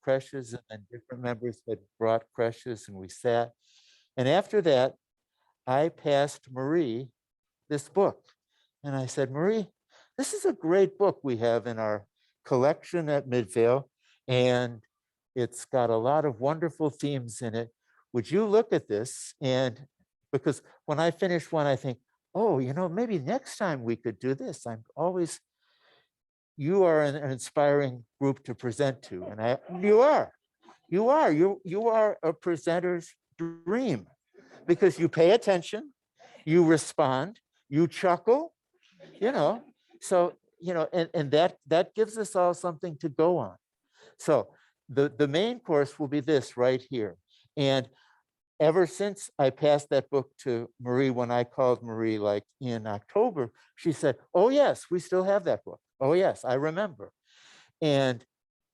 creches, and then different members had brought creches, and we sat. And after that, I passed Marie this book. And I said, Marie, this is a great book we have in our collection at Midvale, and it's got a lot of wonderful themes in it. Would you look at this? And because when I finish one, I think, oh, maybe next time we could do this. You are an inspiring group to present to. And you are a presenter's dream, because you pay attention, you respond, you chuckle, so, and that gives us all something to go on. So the main course will be this right here. And ever since I passed that book to Marie, when I called Marie like in October, she said, oh yes, we still have that book. Oh yes, I remember. And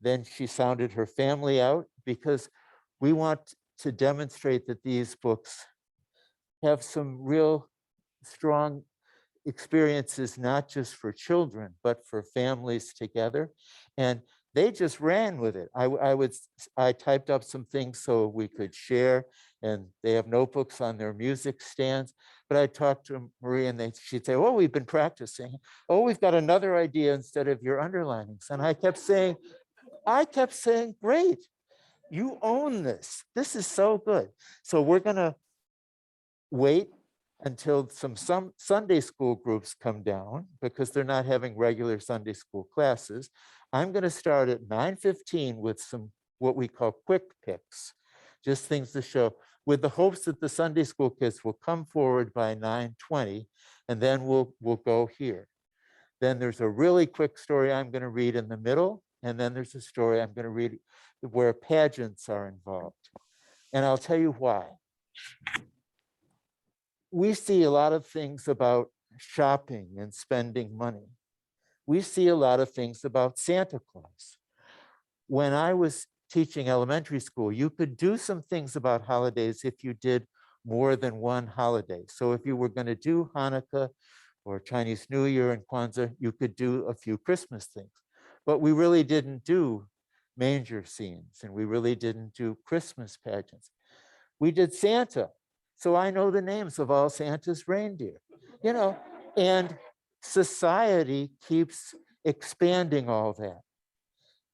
then she sounded her family out, because we want to demonstrate that these books have some real strong experiences, not just for children, but for families together. And they just ran with it. I typed up some things so we could share, and they have notebooks on their music stands. But I talked to Marie, and she'd say, oh, we've been practicing. Oh, we've got another idea instead of your underlinings. And I kept saying, great, you own this. This is so good. So we're gonna wait until some Sunday school groups come down, because they're not having regular Sunday school classes. I'm going to start at 9:15 with some what we call quick picks, just things to show, with the hopes that the Sunday school kids will come forward by 9:20, and then we'll go here. Then there's a really quick story I'm going to read in the middle, and then there's a story I'm going to read where pageants are involved. And I'll tell you why. We see a lot of things about shopping and spending money. We see a lot of things about Santa Claus. When I was teaching elementary school, you could do some things about holidays if you did more than one holiday. So if you were going to do Hanukkah or Chinese New Year and Kwanzaa, you could do a few Christmas things. But we really didn't do manger scenes, and we really didn't do Christmas pageants. We did Santa. So I know the names of all Santa's reindeer, and society keeps expanding all that.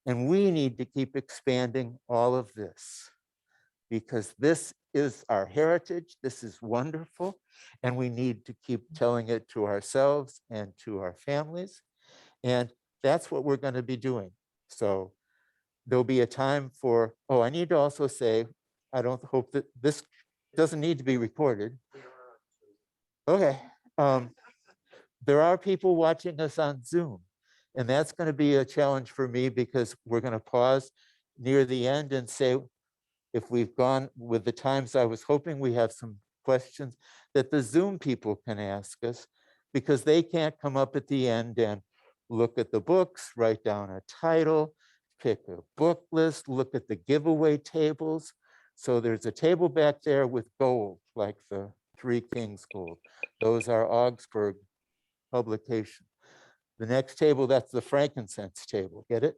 And we need to keep expanding all of this, because this is our heritage. This is wonderful. And we need to keep telling it to ourselves and to our families. And that's what we're going to be doing. So there'll be a time for, oh, I need to also say, I don't hope that this doesn't need to be recorded. Okay. There are people watching us on Zoom, and that's going to be a challenge for me, because we're going to pause near the end and say, if we've gone with the times I was hoping we have some questions that the Zoom people can ask us, because they can't come up at the end and look at the books, write down a title, pick a book list, look at the giveaway tables. So there's a table back there with gold, like the Three Kings gold. Those are Augsburg publication. The next table, that's the frankincense table. Get it?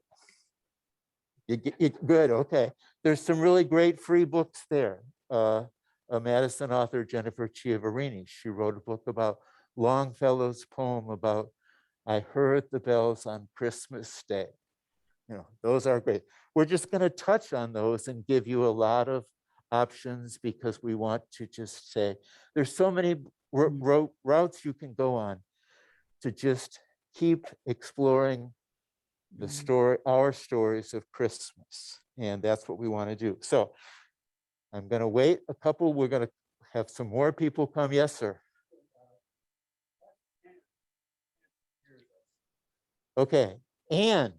Good, okay. There's some really great free books there. A Madison author, Jennifer Chiavarini, she wrote a book about Longfellow's poem about I heard the bells on Christmas Day. Those are great. We're just going to touch on those and give you a lot of options, because we want to just say there's so many routes you can go on to just keep exploring the story, our stories of Christmas. And that's what we want to do. So I'm going to wait a couple. We're going to have some more people come. Yes, sir. Okay. Anne.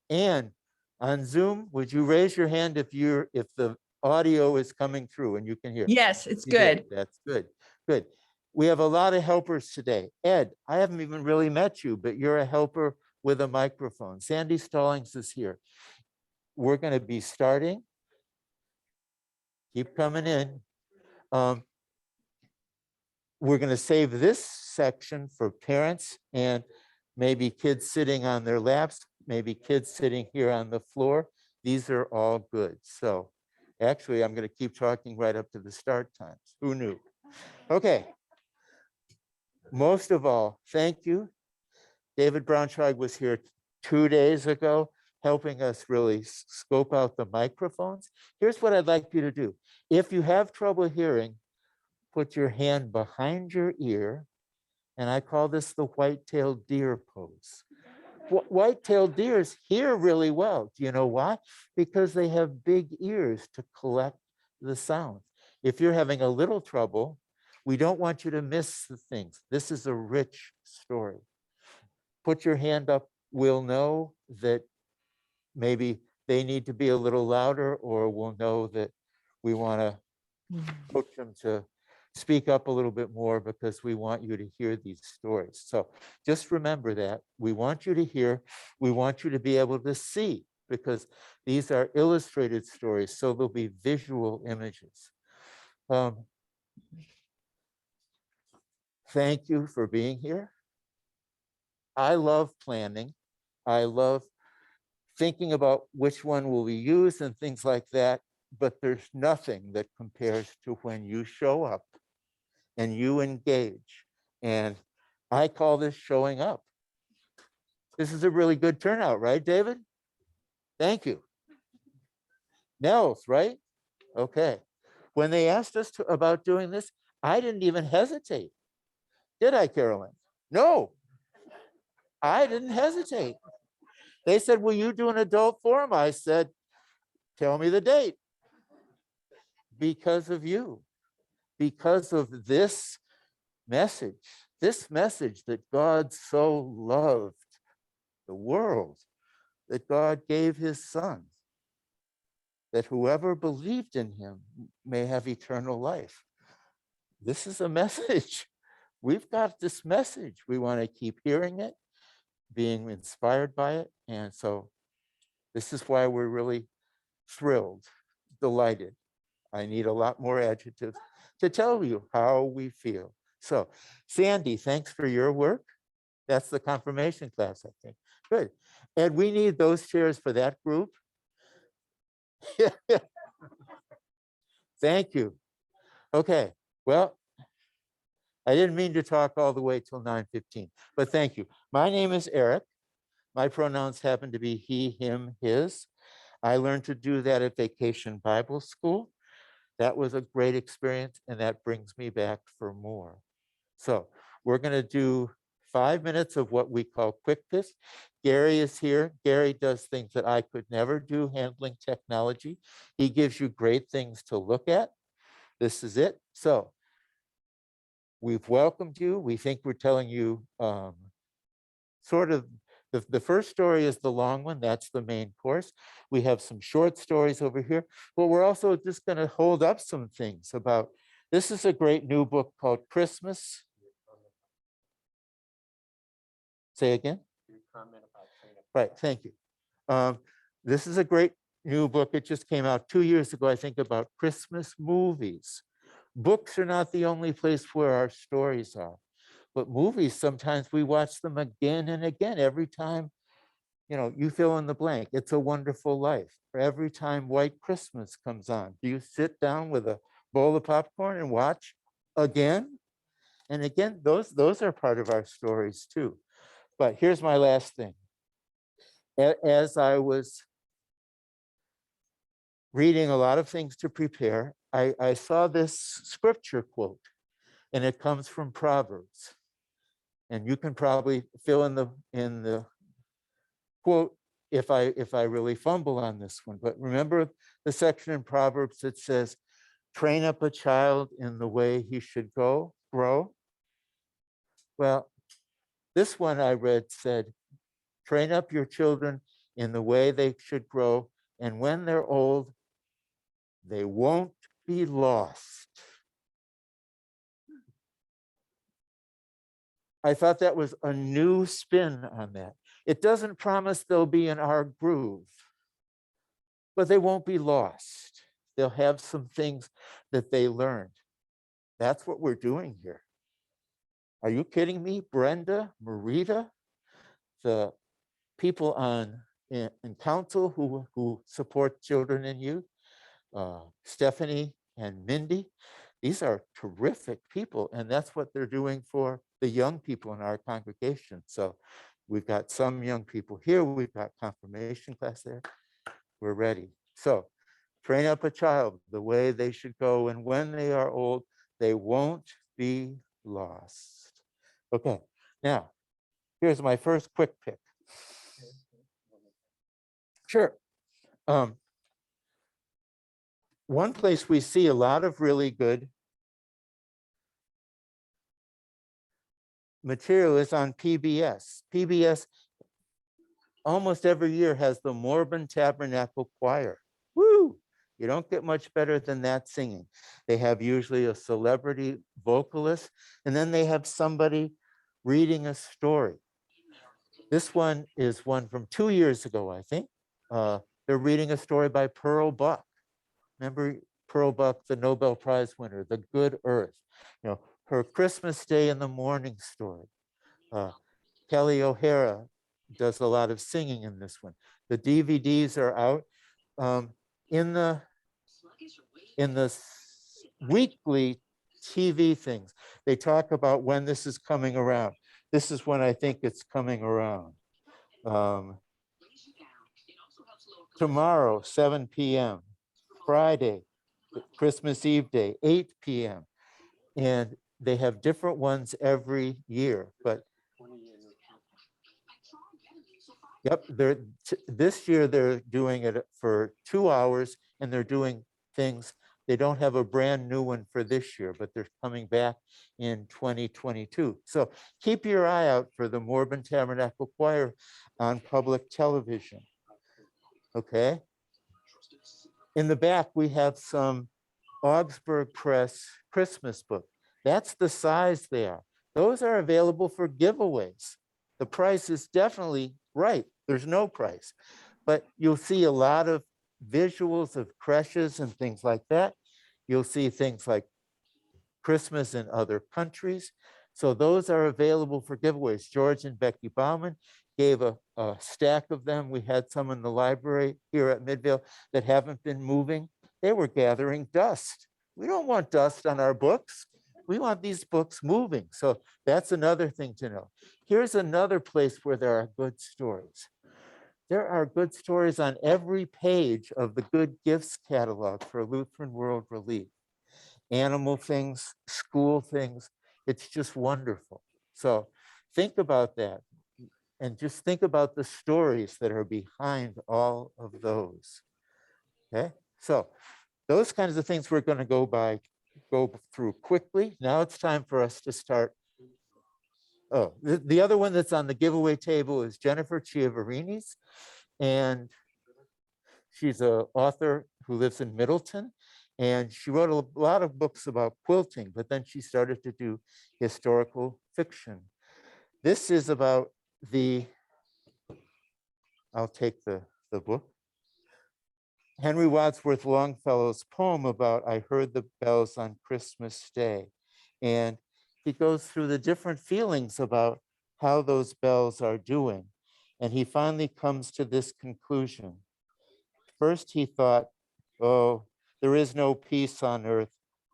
Anne, on Zoom, would you raise your hand if the audio is coming through and you can hear? Yes, it's good. That's good. Good. We have a lot of helpers today. Ed, I haven't even really met you, but you're a helper with a microphone. Sandy Stallings is here. We're going to be starting. Keep coming in. We're going to save this section for parents and maybe kids sitting on their laps. maybe kids sitting here on the floor. These are all good. So actually, I'm going to keep talking right up to the start times. Who knew? Okay. Most of all, thank you. David Braunschweig was here 2 days ago, helping us really scope out the microphones. Here's what I'd like you to do. If you have trouble hearing, put your hand behind your ear, and I call this the white-tailed deer pose. White-tailed deers hear really well. Do you know why? Because they have big ears to collect the sound. If you're having a little trouble, we don't want you to miss the things. This is a rich story. Put your hand up. We'll know that maybe they need to be a little louder, or we'll know that we want to coach them to speak up a little bit more, because we want you to hear these stories. So just remember that. We want you to hear. We want you to be able to see, because these are illustrated stories, so there'll be visual images. Thank you for being here. I love planning. I love thinking about which one will we use and things like that, but there's nothing that compares to when you show up and you engage. And I call this showing up. This is a really good turnout, right, David? Thank you. Nels, right? Okay. When they asked us about doing this, I didn't even hesitate. Did I, Carolyn? No, I didn't hesitate. They said, will you do an adult forum? I said, tell me the date. Because of you, because of this message that God so loved the world, that God gave his son, that whoever believed in him may have eternal life. This is a message. We've got this message. We want to keep hearing it, being inspired by it. And so this is why we're really thrilled, delighted. I need a lot more adjectives to tell you how we feel. So, Sandy, thanks for your work. That's the confirmation class, I think. Good. And we need those chairs for that group. Thank you. Okay, well, I didn't mean to talk all the way till 9:15, but thank you. My name is Eric. My pronouns happen to be he, him, his. I learned to do that at Vacation Bible School. That was a great experience, and that brings me back for more. So we're going to do 5 minutes of what we call quick piss. Gary is here. Gary does things that I could never do, handling technology. He gives you great things to look at. This is it. So we've welcomed you. We think we're telling you sort of, the first story is the long one. That's the main course. We have some short stories over here, but we're also just going to hold up some things about, this is a great new book called Christmas. Say again? Right, thank you. This is a great new book. It just came out 2 years ago, I think, about Christmas movies. Books are not the only place where our stories are, but movies, sometimes we watch them again and again. Every time, you know, you fill in the blank. It's a Wonderful Life. Every time White Christmas comes on, do you sit down with a bowl of popcorn and watch again and again? Those are part of our stories too. But here's my last thing. As I was reading a lot of things to prepare, I saw this scripture quote, and it comes from Proverbs. And you can probably fill in the quote if I really fumble on this one. But remember the section in Proverbs that says, train up a child in the way he should grow. Well, this one I read said, train up your children in the way they should grow, and when they're old, they won't be lost. I thought that was a new spin on that. It doesn't promise they'll be in our groove, but they won't be lost. They'll have some things that they learned. That's what we're doing here. Are you kidding me? Brenda, Marita, the people in council who support children and youth, Stephanie and Mindy. These are terrific people, and that's what they're doing for the young people in our congregation. So we've got some young people here, we've got confirmation class there, we're ready. So train up a child the way they should go, and when they are old, they won't be lost. Okay, now, here's my first quick pick. Sure. One place we see a lot of really good material is on PBS. PBS almost every year has the Mormon Tabernacle Choir. Woo! You don't get much better than that singing. They have usually a celebrity vocalist, and then they have somebody reading a story. This one is one from 2 years ago, I think. They're reading a story by Pearl Buck. Remember Pearl Buck, the Nobel Prize winner, The Good Earth. You know, her Christmas Day in the Morning story. Kelly O'Hara does a lot of singing in this one. The DVDs are out. In the weekly TV things, they talk about when this is coming around. This is when I think it's coming around. Tomorrow, 7 p.m. Friday, Christmas Eve day, 8 p.m. And they have different ones every year, but yep, this year they're doing it for 2 hours, and they're doing things. They don't have a brand new one for this year, but they're coming back in 2022. So keep your eye out for the Mormon Tabernacle Choir on public television. Okay. In the back, we have some Augsburg Press Christmas book. That's the size they are. Those are available for giveaways. The price is definitely right. There's no price, but you'll see a lot of visuals of creches and things like that. You'll see things like Christmas in other countries. So those are available for giveaways. George and Becky Bauman gave a stack of them. We had some in the library here at Midvale that haven't been moving. They were gathering dust. We don't want dust on our books. We want these books moving. So that's another thing to know. Here's another place where there are good stories. There are good stories on every page of the Good Gifts catalog for Lutheran World Relief. Animal things, school things, it's just wonderful. So think about that, and just think about the stories that are behind all of those. Okay, so those kinds of things we're going to go through quickly. Now it's time for us to start. Oh, the other one that's on the giveaway table is Jennifer Chiavarini's, and she's an author who lives in Middleton, and she wrote a lot of books about quilting, but then she started to do historical fiction. This is about I'll take the book, Henry Wadsworth Longfellow's poem about I Heard the Bells on Christmas Day. And he goes through the different feelings about how those bells are doing. And he finally comes to this conclusion. First, he thought, oh, there is no peace on earth,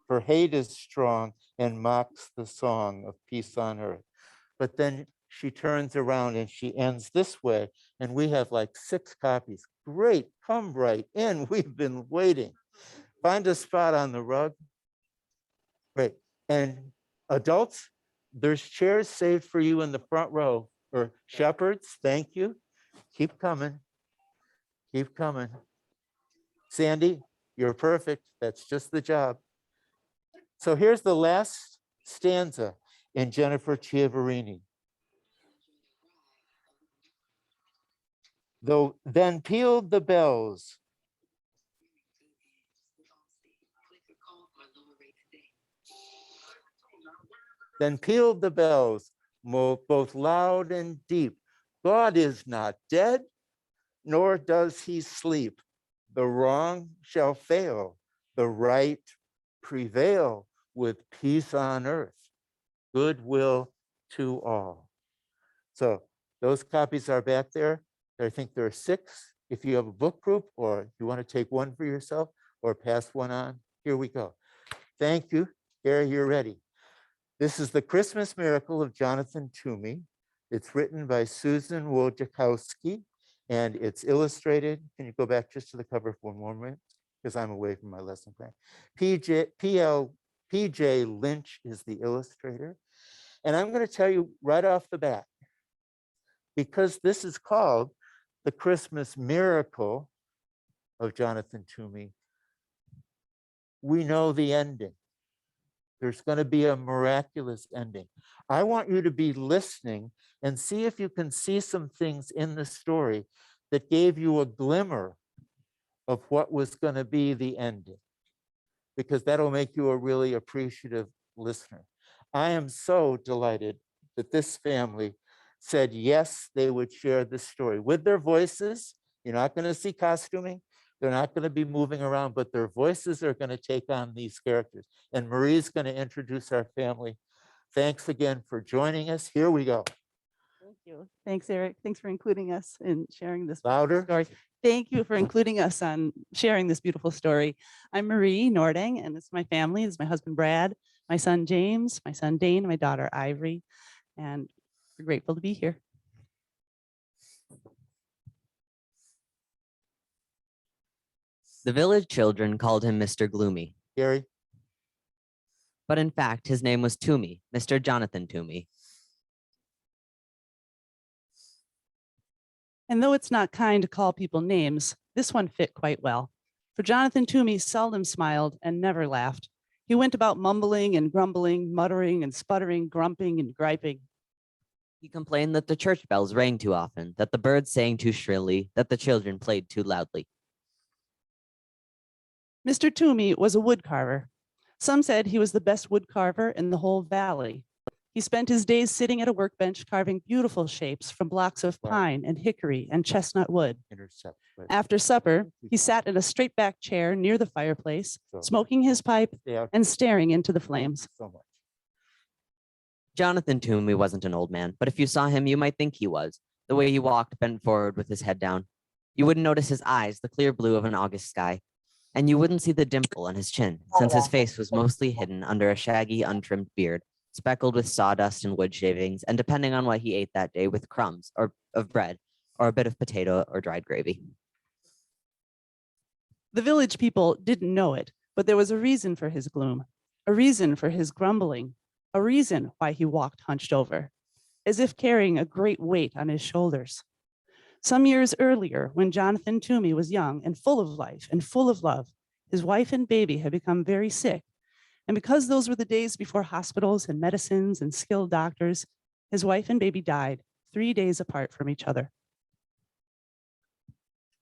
for hate is strong and mocks the song of peace on earth. But then she turns around and she ends this way, and we have like 6 copies. Great, come right in. We've been waiting. Find a spot on the rug. Great. And adults, there's chairs saved for you in the front row. Or shepherds, thank you. Keep coming. Keep coming. Sandy, you're perfect. That's just the job. So here's the last stanza in Jennifer Chiavarini. Though then pealed the bells. Then pealed the bells, both loud and deep. God is not dead, nor does he sleep. The wrong shall fail, the right prevail, with peace on earth, goodwill to all. So those copies are back there. I think there are 6. If you have a book group or you want to take one for yourself or pass one on, here we go. Thank you. Gary, you're ready. This is The Christmas Miracle of Jonathan Toomey. It's written by Susan Wojciechowski and it's illustrated. Can you go back just to the cover for one more minute? Because I'm away from my lesson plan. PJ Lynch is the illustrator. And I'm going to tell you right off the bat, because this is called The Christmas Miracle of Jonathan Toomey, we know the ending. There's going to be a miraculous ending. I want you to be listening and see if you can see some things in the story that gave you a glimmer of what was going to be the ending, because that'll make you a really appreciative listener. I am so delighted that this family said yes, they would share this story with their voices. You're not going to see costuming. They're not going to be moving around, but their voices are going to take on these characters. And Marie's going to introduce our family. Thanks again for joining us. Here we go. Thank you. Thanks, Eric. Thanks for including us in sharing this Louder. story. Thank you for including us on sharing this beautiful story. I'm Marie Nording, and it's my family. It's my husband, Brad, my son, James, my son, Dane, my daughter, Ivory, and we're grateful to be here. The village children called him Mr. Gloomy, Gary. but in fact, his name was Toomey, Mr. Jonathan Toomey. And though it's not kind to call people names, this one fit quite well. For Jonathan Toomey seldom smiled and never laughed. He went about mumbling and grumbling, muttering and sputtering, grumping and griping. He complained that the church bells rang too often, that the birds sang too shrilly, that the children played too loudly. Mr. Toomey was a wood carver. Some said he was the best wood carver in the whole valley. He spent his days sitting at a workbench carving beautiful shapes from blocks of pine and hickory and chestnut wood. After supper, he sat in a straight-back chair near the fireplace, smoking his pipe and staring into the flames. Jonathan Toomey wasn't an old man, but if you saw him, you might think he was. The way he walked bent forward with his head down. You wouldn't notice his eyes, the clear blue of an August sky. And you wouldn't see the dimple on his chin, since his face was mostly hidden under a shaggy, untrimmed beard, speckled with sawdust and wood shavings, and depending on what he ate that day, with crumbs or of bread, or a bit of potato or dried gravy. The village people didn't know it, but there was a reason for his gloom, a reason for his grumbling, a reason why he walked hunched over, as if carrying a great weight on his shoulders. Some years earlier, when Jonathan Toomey was young and full of life and full of love, his wife and baby had become very sick. And because those were the days before hospitals and medicines and skilled doctors, his wife and baby died 3 days apart from each other.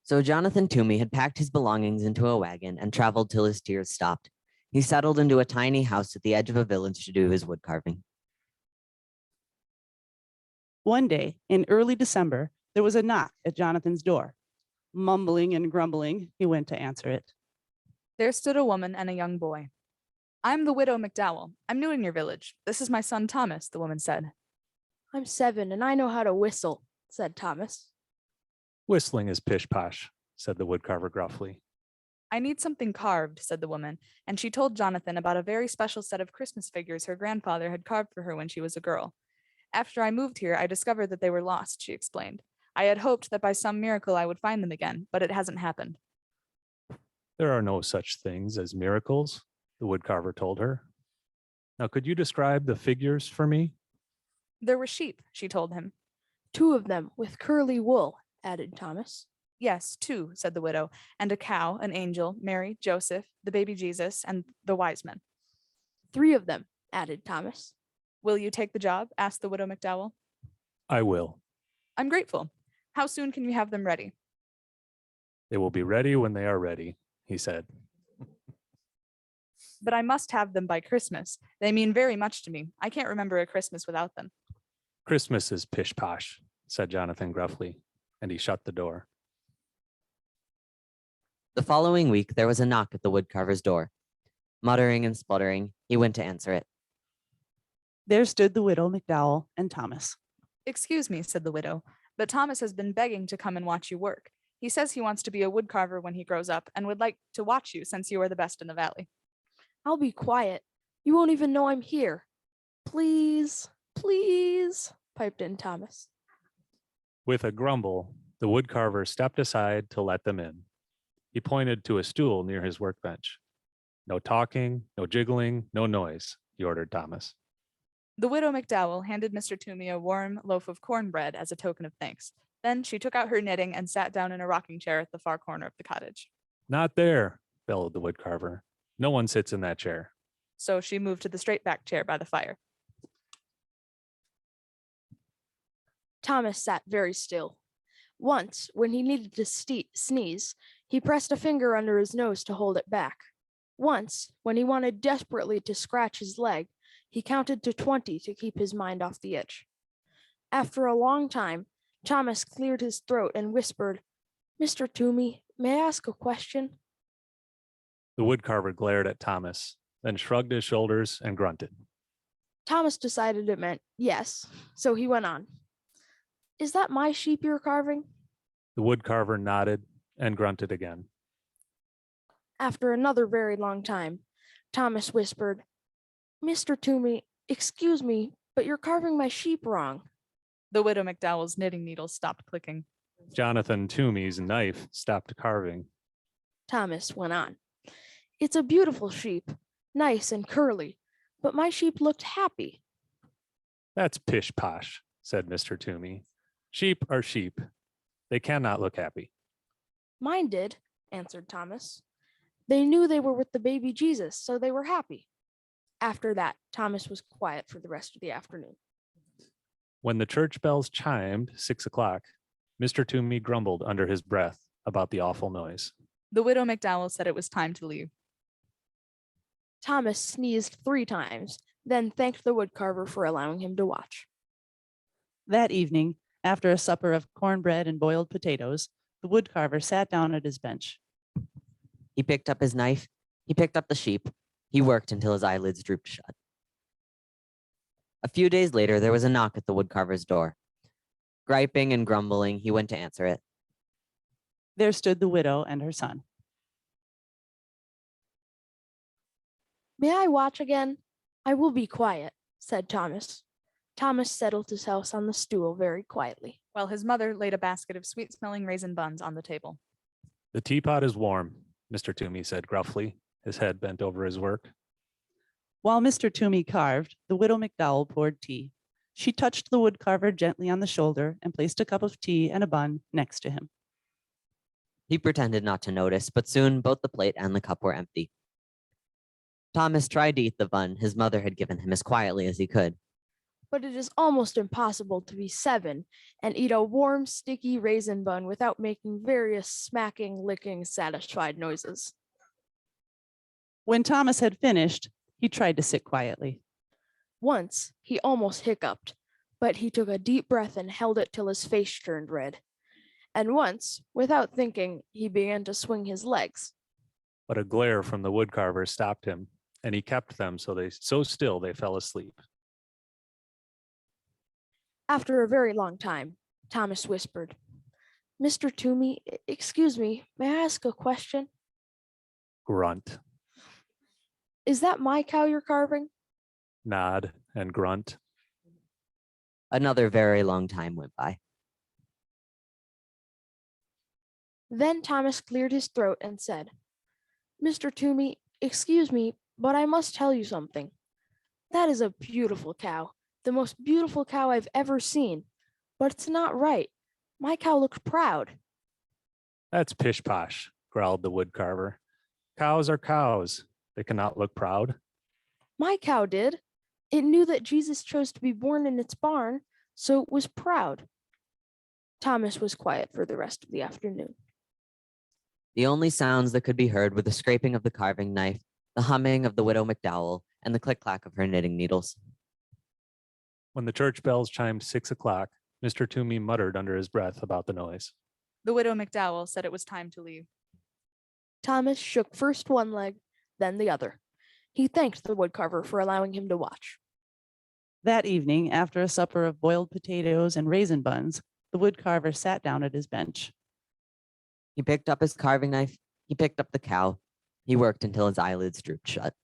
So Jonathan Toomey had packed his belongings into a wagon and traveled till his tears stopped. He settled into a tiny house at the edge of a village to do his wood carving. One day in early December, there was a knock at Jonathan's door. Mumbling and grumbling, he went to answer it. There stood a woman and a young boy. "I'm the widow McDowell. I'm new in your village. This is my son Thomas," the woman said. "I'm 7 and I know how to whistle," said Thomas. "Whistling is pish-posh," said the woodcarver gruffly. "I need something carved," said the woman, and she told Jonathan about a very special set of Christmas figures her grandfather had carved for her when she was a girl. "After I moved here, I discovered that they were lost," she explained. "I had hoped that by some miracle I would find them again, but it hasn't happened." "There are no such things as miracles," the woodcarver told her. "Now, could you describe the figures for me?" "There were sheep," she told him. "2 of them with curly wool," added Thomas. "Yes, 2, said the widow, "and a cow, an angel, Mary, Joseph, the baby Jesus, and the wise men." "3 of them," added Thomas. "Will you take the job?" asked the widow McDowell. "I will. "I'm grateful. How soon can you have them ready?" They will be ready when they are ready," he said. "But I must have them by Christmas. They mean very much to me. I can't remember a Christmas without them." "Christmas is pish-posh," said Jonathan gruffly, and he shut the door. The following week, there was a knock at the woodcarver's door. Muttering and spluttering, he went to answer it. There stood the widow McDowell and Thomas. "Excuse me," said the widow. but Thomas has been begging to come and watch you work. He says he wants to be a woodcarver when he grows up and would like to watch you since you are the best in the valley. I'll be quiet. You won't even know I'm here. Please, please, piped in Thomas. With a grumble, the woodcarver stepped aside to let them in. He pointed to a stool near his workbench. No talking, no jiggling, no noise, he ordered Thomas. The widow McDowell handed Mr. Toomey a warm loaf of cornbread as a token of thanks. Then she took out her knitting and sat down in a rocking chair at the far corner of the cottage. Not there, bellowed the woodcarver. No one sits in that chair. So she moved to the straight back chair by the fire. Thomas sat very still. Once, when he needed to sneeze, he pressed a finger under his nose to hold it back. Once, when he wanted desperately to scratch his leg, he counted to 20 to keep his mind off the itch. After a long time, Thomas cleared his throat and whispered, "Mr. Toomey, may I ask a question?" The woodcarver glared at Thomas, then shrugged his shoulders and grunted. Thomas decided it meant yes, so he went on. "Is that my sheep you're carving?" The woodcarver nodded and grunted again. After another very long time, Thomas whispered, "Mr. Toomey, excuse me, but you're carving my sheep wrong." The widow McDowell's knitting needles stopped clicking. Jonathan Toomey's knife stopped carving. Thomas went on. "It's a beautiful sheep, nice and curly, but my sheep looked happy." That's pish posh, said Mr. Toomey. Sheep are sheep. They cannot look happy. "Mine did," answered Thomas. "They knew they were with the baby Jesus, so they were happy." After that, Thomas was quiet for the rest of the afternoon. When the church bells chimed 6 o'clock, Mr. Toomey grumbled under his breath about the awful noise. The widow McDowell said it was time to leave. Thomas sneezed 3 times, then thanked the woodcarver for allowing him to watch. That evening, after a supper of cornbread and boiled potatoes, the woodcarver sat down at his bench. He picked up his knife. He picked up the sheep. He worked until his eyelids drooped shut. A few days later, there was a knock at the woodcarver's door. Griping and grumbling, he went to answer it. There stood the widow and her son. "May I watch again? I will be quiet," said Thomas. Thomas settled his house on the stool very quietly. While his mother laid a basket of sweet-smelling raisin buns on the table. The teapot is warm, Mr. Toomey said gruffly, his head bent over his work. While Mr. Toomey carved, the widow McDowell poured tea. She touched the woodcarver gently on the shoulder and placed a cup of tea and a bun next to him. He pretended not to notice, but soon both the plate and the cup were empty. Thomas tried to eat the bun his mother had given him as quietly as he could. But it is almost impossible to be 7 and eat a warm, sticky raisin bun without making various smacking, licking, satisfied noises. When Thomas had finished, he tried to sit quietly. Once, he almost hiccuped, but he took a deep breath and held it till his face turned red. And once, without thinking, he began to swing his legs. But a glare from the woodcarver stopped him, and he kept them so still they fell asleep. After a very long time, Thomas whispered, "Mr. Toomey, excuse me, may I ask a question?" Grunt, "Is that my cow you're carving?" nod, and grunt. Another very long time went by. Then Thomas cleared his throat and said, "Mr. Toomey, excuse me, but I must tell you something. That is a beautiful cow, the most beautiful cow I've ever seen. But it's not right. My cow looked proud." That's pish posh, growled the woodcarver. Cows are cows. They cannot look proud. "My cow did. It knew that Jesus chose to be born in its barn, so it was proud." Thomas was quiet for the rest of the afternoon. The only sounds that could be heard were the scraping of the carving knife, the humming of the widow McDowell, and the click-clack of her knitting needles. When the church bells chimed 6 o'clock, Mr. Toomey muttered under his breath about the noise. The widow McDowell said it was time to leave. Thomas shook first one leg, then the other. He thanked the woodcarver for allowing him to watch. That evening, after a supper of boiled potatoes and raisin buns, the The woodcarver sat down at his bench. He picked up his carving knife. He picked up the cow. He worked until his eyelids drooped shut.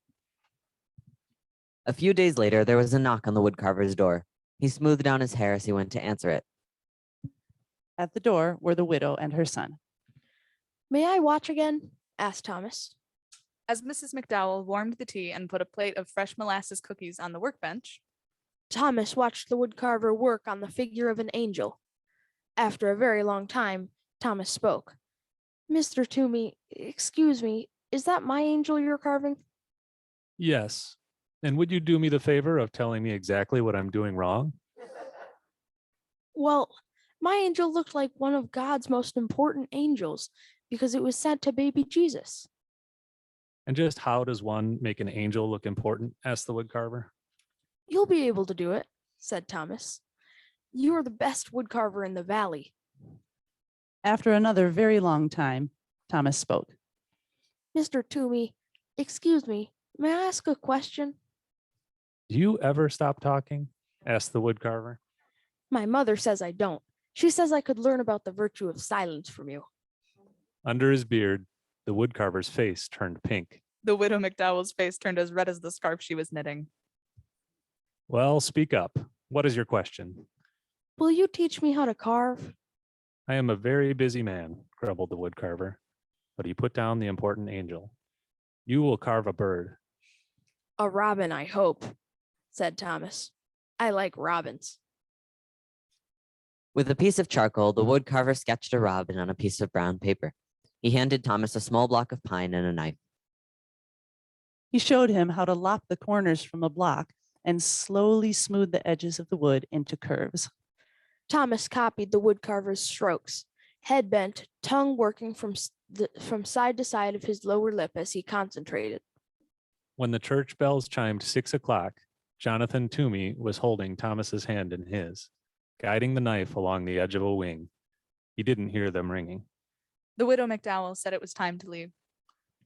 A few days later, there was a knock on the woodcarver's door. He smoothed down his hair as he went to answer it. At the door were the widow and her son. May I watch again? Asked Thomas. As Mrs. McDowell warmed the tea and put a plate of fresh molasses cookies on the workbench, Thomas watched the woodcarver work on the figure of an angel. After a very long time, Thomas spoke. Mr. Toomey, excuse me, is that my angel you're carving? Yes. And would you do me the favor of telling me exactly what I'm doing wrong? Well, my angel looked like one of God's most important angels because it was sent to baby Jesus. And just how does one make an angel look important? Asked the woodcarver. You'll be able to do it, said Thomas. You are the best woodcarver in the valley. After another very long time, Thomas spoke. Mr. Toomey, excuse me, may I ask a question? Do you ever stop talking? Asked the woodcarver. My mother says I don't. She says I could learn about the virtue of silence from you. Under his beard, the woodcarver's face turned pink. the widow McDowell's face turned as red as the scarf she was knitting. Well, speak up. What is your question? Will you teach me how to carve? I am a very busy man, grumbled the woodcarver, but he put down the important angel. You will carve a bird. A robin, I hope, said Thomas. I like robins. With a piece of charcoal, the woodcarver sketched a robin on a piece of brown paper. He handed Thomas a small block of pine and a knife. He showed him how to lop the corners from a block and slowly smooth the edges of the wood into curves. Thomas copied the woodcarver's strokes, head bent, tongue working from side to side of his lower lip as he concentrated. When the church bells chimed 6 o'clock, Jonathan Toomey was holding Thomas's hand in his, guiding the knife along the edge of a wing. He didn't hear them ringing. The widow McDowell said it was time to leave.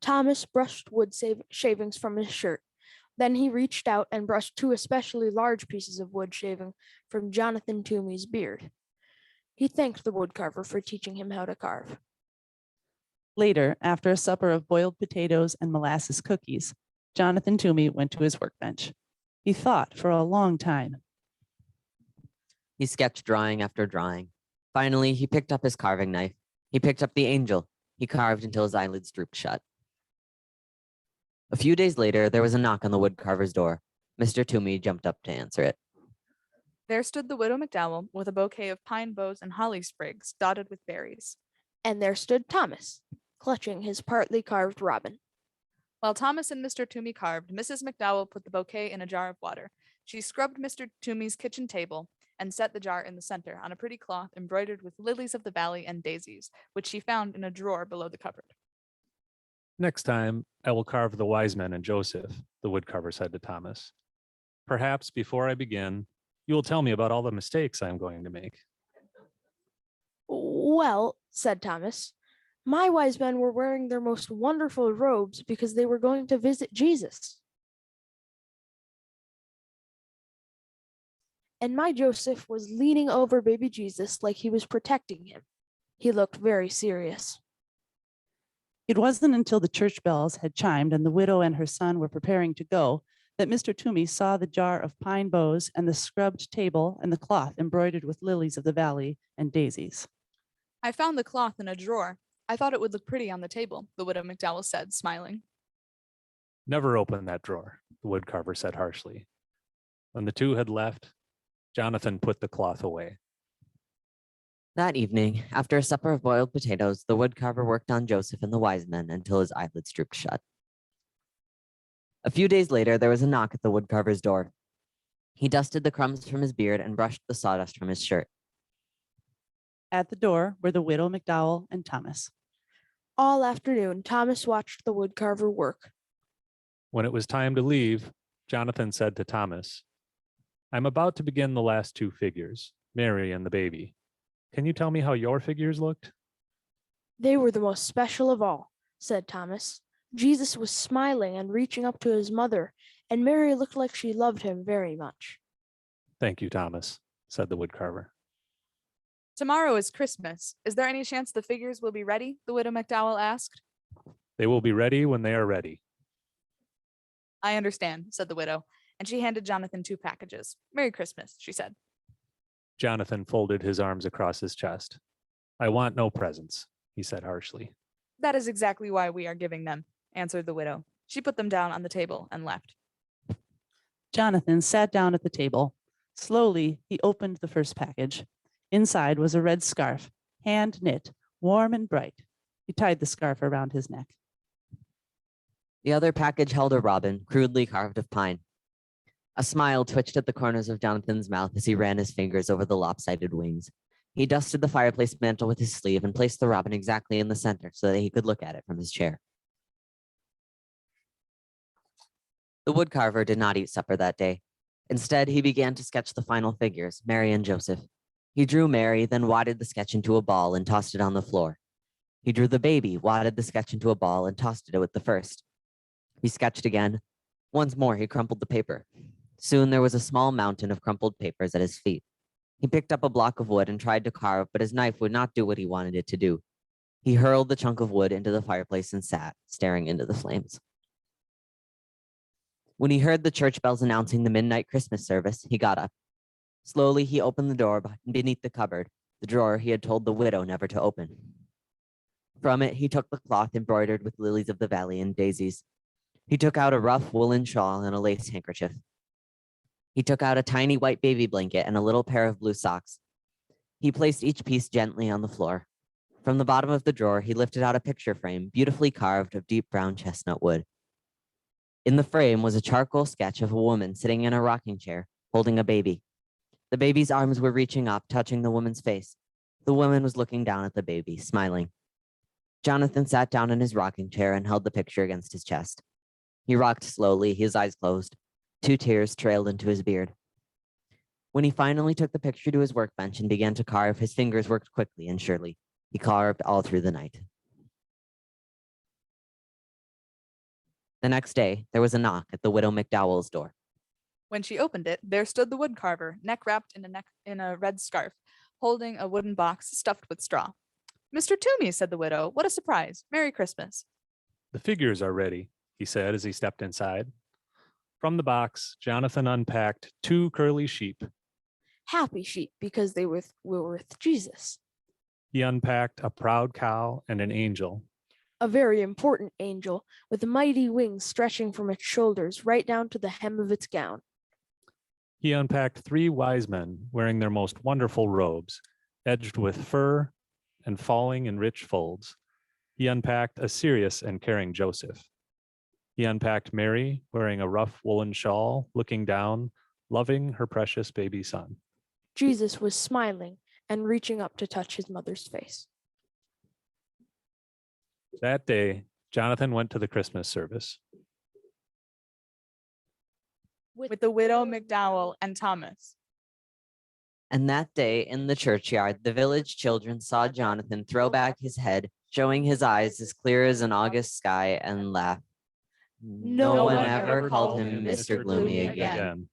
Thomas brushed wood shavings from his shirt. Then he reached out and brushed 2 especially large pieces of wood shaving from Jonathan Toomey's beard. He thanked the woodcarver for teaching him how to carve. Later, after a supper of boiled potatoes and molasses cookies, Jonathan Toomey went to his workbench. He thought for a long time. He sketched drawing after drawing. Finally, he picked up his carving knife. He picked up the angel. He carved until his eyelids drooped shut. A few days later, there was a knock on the woodcarver's door. Mr. Toomey jumped up to answer it. There stood the widow McDowell with a bouquet of pine boughs and holly sprigs dotted with berries. And there stood Thomas, clutching his partly carved robin. While Thomas and Mr. Toomey carved, Mrs. McDowell put the bouquet in a jar of water. She scrubbed Mr. Toomey's kitchen table and set the jar in the center on a pretty cloth embroidered with lilies of the valley and daisies, which she found in a drawer below the cupboard. Next time, I will carve the wise men and Joseph, the woodcarver said to Thomas. Perhaps before I begin, you will tell me about all the mistakes I am going to make. Well, said Thomas, my wise men were wearing their most wonderful robes because they were going to visit Jesus. And my Joseph was leaning over baby Jesus like he was protecting him. He looked very serious. It wasn't until the church bells had chimed and the widow and her son were preparing to go that Mr. Toomey saw the jar of pine boughs and the scrubbed table and the cloth embroidered with lilies of the valley and daisies. I found the cloth in a drawer. I thought it would look pretty on the table, the widow McDowell said, smiling. Never open that drawer, the woodcarver said harshly. When the two had left, Jonathan put the cloth away. That evening, after a supper of boiled potatoes, the woodcarver worked on Joseph and the wise men until his eyelids drooped shut. A few days later, there was a knock at the woodcarver's door. He dusted the crumbs from his beard and brushed the sawdust from his shirt. At the door were the widow McDowell and Thomas. All afternoon, Thomas watched the woodcarver work. When it was time to leave, Jonathan said to Thomas, I'm about to begin the last 2 figures, Mary and the baby. Can you tell me how your figures looked? They were the most special of all, said Thomas. Jesus was smiling and reaching up to his mother, and Mary looked like she loved him very much. Thank you, Thomas, said the woodcarver. Tomorrow is Christmas. Is there any chance the figures will be ready? The widow McDowell asked. They will be ready when they are ready. I understand, said the widow, and she handed Jonathan 2 packages. Merry Christmas, she said. Jonathan folded his arms across his chest. I want no presents, he said harshly. That is exactly why we are giving them, answered the widow. She put them down on the table and left. Jonathan sat down at the table. Slowly, he opened the first package. Inside was a red scarf, hand knit, warm and bright. He tied the scarf around his neck. The other package held a robin, crudely carved of pine. A smile twitched at the corners of Jonathan's mouth as he ran his fingers over the lopsided wings. He dusted the fireplace mantle with his sleeve and placed the robin exactly in the center so that he could look at it from his chair. The woodcarver did not eat supper that day. Instead, he began to sketch the final figures, Mary and Joseph. He drew Mary, then wadded the sketch into a ball and tossed it on the floor. He drew the baby, wadded the sketch into a ball and tossed it with the first. He sketched again. Once more, he crumpled the paper. Soon there was a small mountain of crumpled papers at his feet. He picked up a block of wood and tried to carve, but his knife would not do what he wanted it to do. He hurled the chunk of wood into the fireplace and sat, staring into the flames. When he heard the church bells announcing the midnight Christmas service, he got up. Slowly, he opened the door beneath the cupboard, the drawer he had told the widow never to open. From it, he took the cloth embroidered with lilies of the valley and daisies. He took out a rough woolen shawl and a lace handkerchief. He took out a tiny white baby blanket and a little pair of blue socks. He placed each piece gently on the floor. From the bottom of the drawer, he lifted out a picture frame, beautifully carved of deep brown chestnut wood. In the frame was a charcoal sketch of a woman sitting in a rocking chair, holding a baby. The baby's arms were reaching up, touching the woman's face. The woman was looking down at the baby, smiling. Jonathan sat down in his rocking chair and held the picture against his chest. He rocked slowly, his eyes closed. 2 tears trailed into his beard. When he finally took the picture to his workbench and began to carve, his fingers worked quickly and surely. He carved all through the night. The next day, there was a knock at the widow McDowell's door. When she opened it, there stood the woodcarver, neck wrapped in a red scarf, holding a wooden box stuffed with straw. Mr. Toomey, said the widow, what a surprise. Merry Christmas. The figures are ready, he said as he stepped inside. From the box, Jonathan unpacked 2 curly sheep. Happy sheep because they were with Jesus. He unpacked a proud cow and an angel. A very important angel with mighty wings stretching from its shoulders right down to the hem of its gown. He unpacked 3 wise men wearing their most wonderful robes, edged with fur and falling in rich folds. He unpacked a serious and caring Joseph. He unpacked Mary, wearing a rough woolen shawl, looking down, loving her precious baby son. Jesus was smiling and reaching up to touch his mother's face. That day, Jonathan went to the Christmas service. With the widow McDowell and Thomas. And that day in the churchyard, the village children saw Jonathan throw back his head, showing his eyes as clear as an August sky, and laugh. No one ever called him Mr. Gloomy again.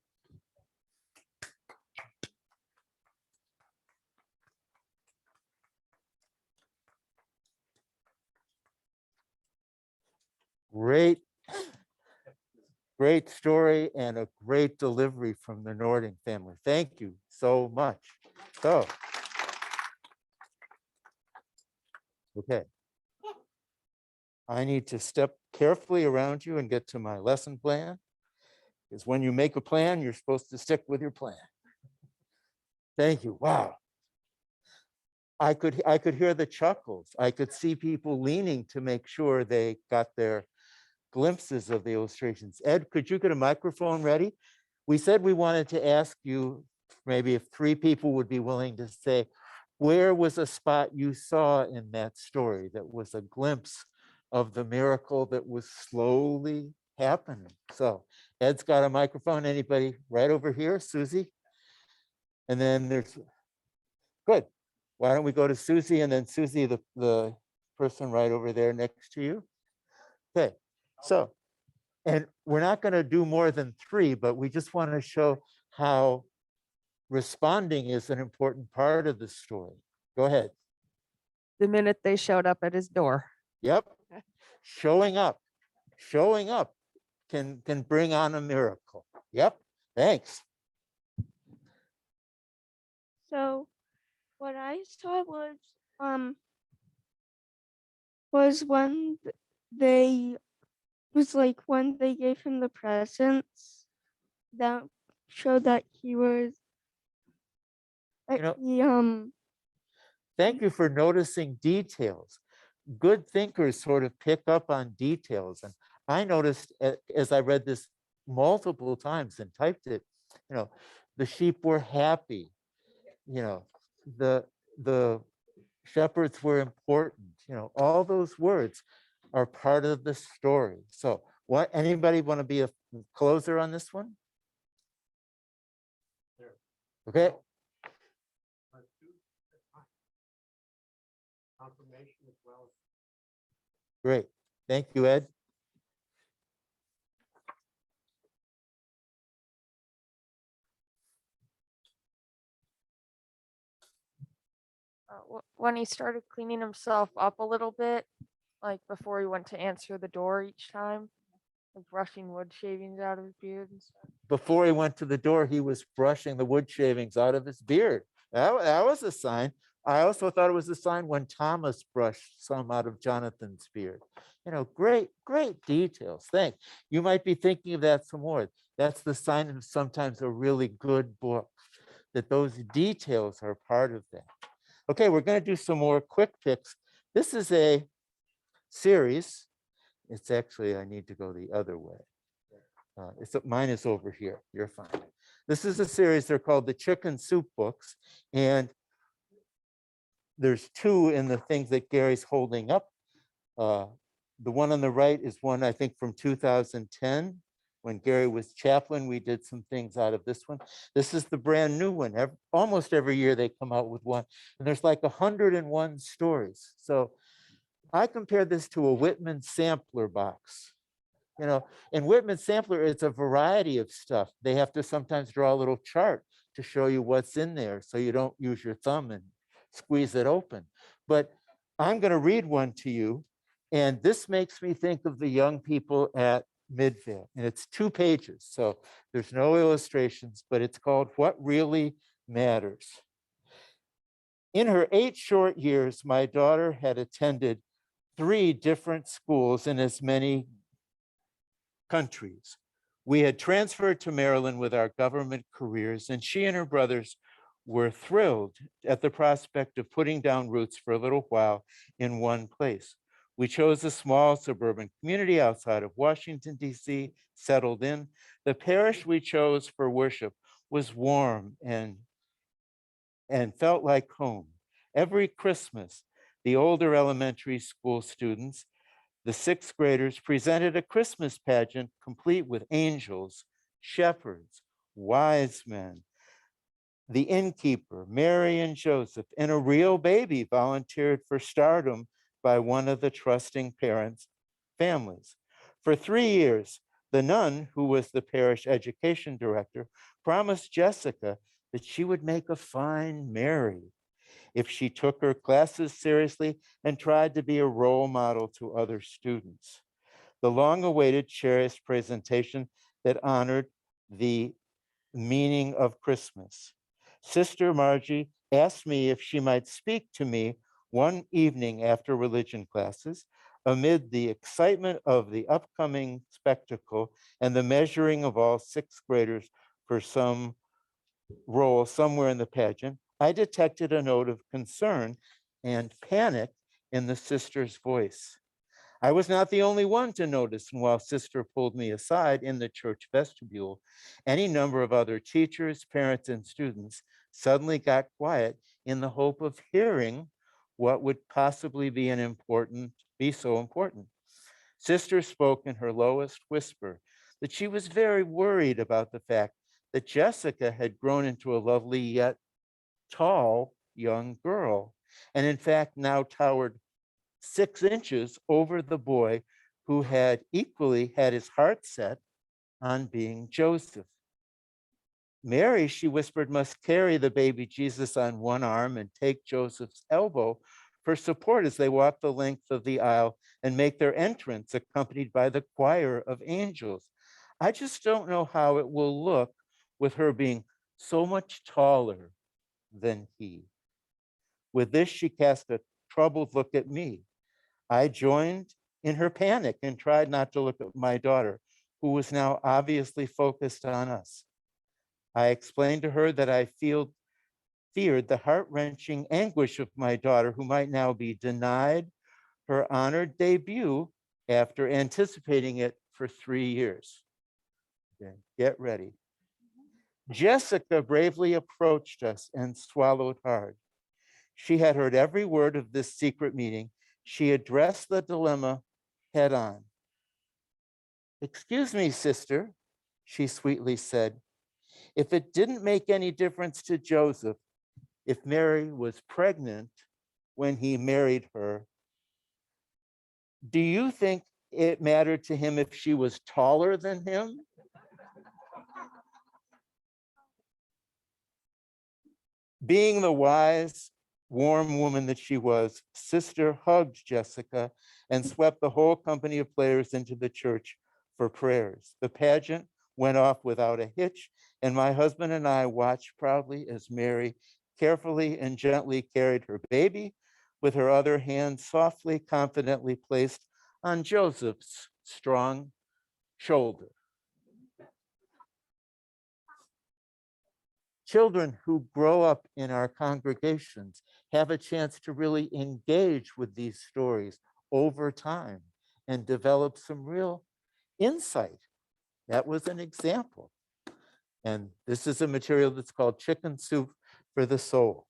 Great story and a great delivery from the Nording family. Thank you so much. So, okay. I need to step carefully around you and get to my lesson plan. Because when you make a plan, you're supposed to stick with your plan. Thank you. Wow. I could hear the chuckles. I could see people leaning to make sure they got their glimpses of the illustrations. Ed, could you get a microphone ready? We said we wanted to ask you maybe if 3 people would be willing to say, where was a spot you saw in that story that was a glimpse of the miracle that was slowly happening? So Ed's got a microphone. Anybody right over here? Susie? And then there's, good. Why don't we go to Susie and then Susie, the person right over there next to you? Okay. So, and we're not going to do more than 3, but we just want to show how responding is an important part of the story. Go ahead. The minute they showed up at his door. Yep. Showing up can bring on a miracle. Yep. Thanks. So what I saw was when they was like when they gave him the presents that showed that he was You know, he thank you for noticing details. Good thinkers sort of pick up on details. And I noticed as I read this multiple times and typed it, the sheep were happy, the shepherds were important, all those words are part of the story. So anybody want to be a closer on this one? Okay. Great. Thank you, Ed. When he started cleaning himself up a little bit, like before he went to answer the door each time, like brushing wood shavings out of his beard and stuff. Before he went to the door, he was brushing the wood shavings out of his beard. That was a sign. I also thought it was a sign when Thomas brushed some out of Jonathan's beard. Great details. Thanks. You might be thinking of that some more. That's the sign of sometimes a really good book, that those details are part of that. Okay, we're going to do some more quick picks. This is a series. It's actually, I need to go the other way. Mine is over here. You're fine. This is a series. They're called the Chicken Soup Books. And there's two in the things that Gary's holding up. The one on the right is one, I think, from 2010. When Gary was chaplain, we did some things out of this one. This is the brand new one. Almost every year they come out with one. And there's like 101 stories. So I compare this to a Whitman sampler box. In Whitman sampler, it's a variety of stuff. They have to sometimes draw a little chart to show you what's in there so you don't use your thumb and squeeze it open. But I'm going to read one to you. And this makes me think of the young people at Midvale. And it's 2 pages. So there's no illustrations, but it's called What Really Matters. In her 8 short years, my daughter had attended 3 different schools in as many countries. We had transferred to Maryland with our government careers, and she and her brothers were thrilled at the prospect of putting down roots for a little while in one place. We chose a small suburban community outside of Washington, D.C., settled in. The parish we chose for worship was warm and felt like home. Every Christmas, the older elementary school students, the 6th graders, presented a Christmas pageant complete with angels, shepherds, wise men, the innkeeper, Mary and Joseph, and a real baby volunteered for stardom by one of the trusting parents' families. For 3 years, the nun, who was the parish education director, promised Jessica that she would make a fine Mary if she took her classes seriously and tried to be a role model to other students. The long-awaited cherished presentation that honored the meaning of Christmas. Sister Margie asked me if she might speak to me one evening after religion classes, amid the excitement of the upcoming spectacle and the measuring of all 6th graders for some role somewhere in the pageant. I detected a note of concern and panic in the sister's voice. I was not the only one to notice, and while Sister pulled me aside in the church vestibule, any number of other teachers, parents, and students suddenly got quiet in the hope of hearing what would possibly be so important. Sister spoke in her lowest whisper that she was very worried about the fact that Jessica had grown into a lovely yet tall young girl, and in fact now towered 6 inches over the boy who had equally had his heart set on being Joseph. Mary, she whispered, must carry the baby Jesus on one arm and take Joseph's elbow for support as they walk the length of the aisle and make their entrance, accompanied by the choir of angels. I just don't know how it will look with her being so much taller than he. With this, she cast a troubled look at me. I joined in her panic and tried not to look at my daughter, who was now obviously focused on us. I explained to her that I feared the heart-wrenching anguish of my daughter, who might now be denied her honored debut after anticipating it for 3 years. Okay, get ready. Jessica bravely approached us and swallowed hard. She had heard every word of this secret meeting. She addressed the dilemma head on. "Excuse me, sister," she sweetly said. "If it didn't make any difference to Joseph, if Mary was pregnant when he married her, do you think it mattered to him if she was taller than him?" Being the wise, warm woman that she was, sister hugged Jessica and swept the whole company of players into the church for prayers. The pageant went off without a hitch, and my husband and I watched proudly as Mary carefully and gently carried her baby, with her other hand softly, confidently placed on Joseph's strong shoulder. Children who grow up in our congregations have a chance to really engage with these stories over time and develop some real insight. That was an example. And this is a material that's called Chicken Soup for the Soul.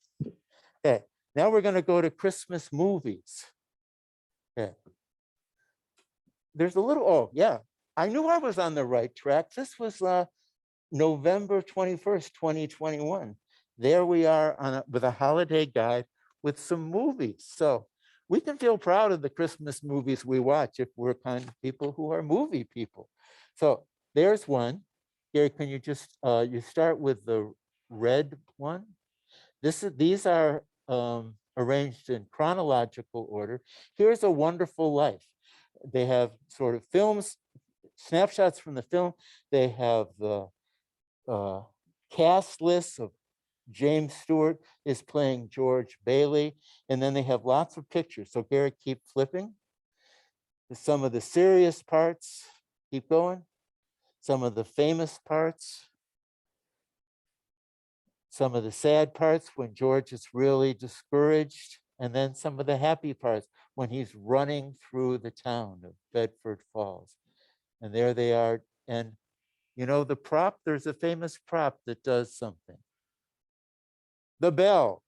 Okay, now we're going to go to Christmas movies. Okay. There's a little, oh yeah, I knew I was on the right track. This was November 21st, 2021. There we are with a holiday guide with some movies. So we can feel proud of the Christmas movies we watch if we're kind of people who are movie people. So there's one. Gary, can you just, you start with the red one? These are arranged in chronological order. Here's A Wonderful Life. They have sort of films, snapshots from the film. They have the cast lists of James Stewart is playing George Bailey, and then they have lots of pictures. So Gary, keep flipping. Some of the serious parts, keep going. Some of the famous parts. Some of the sad parts when George is really discouraged, and then some of the happy parts when he's running through the town of Bedford Falls. And there they are. And you know, the prop, there's a famous prop that does something. The bell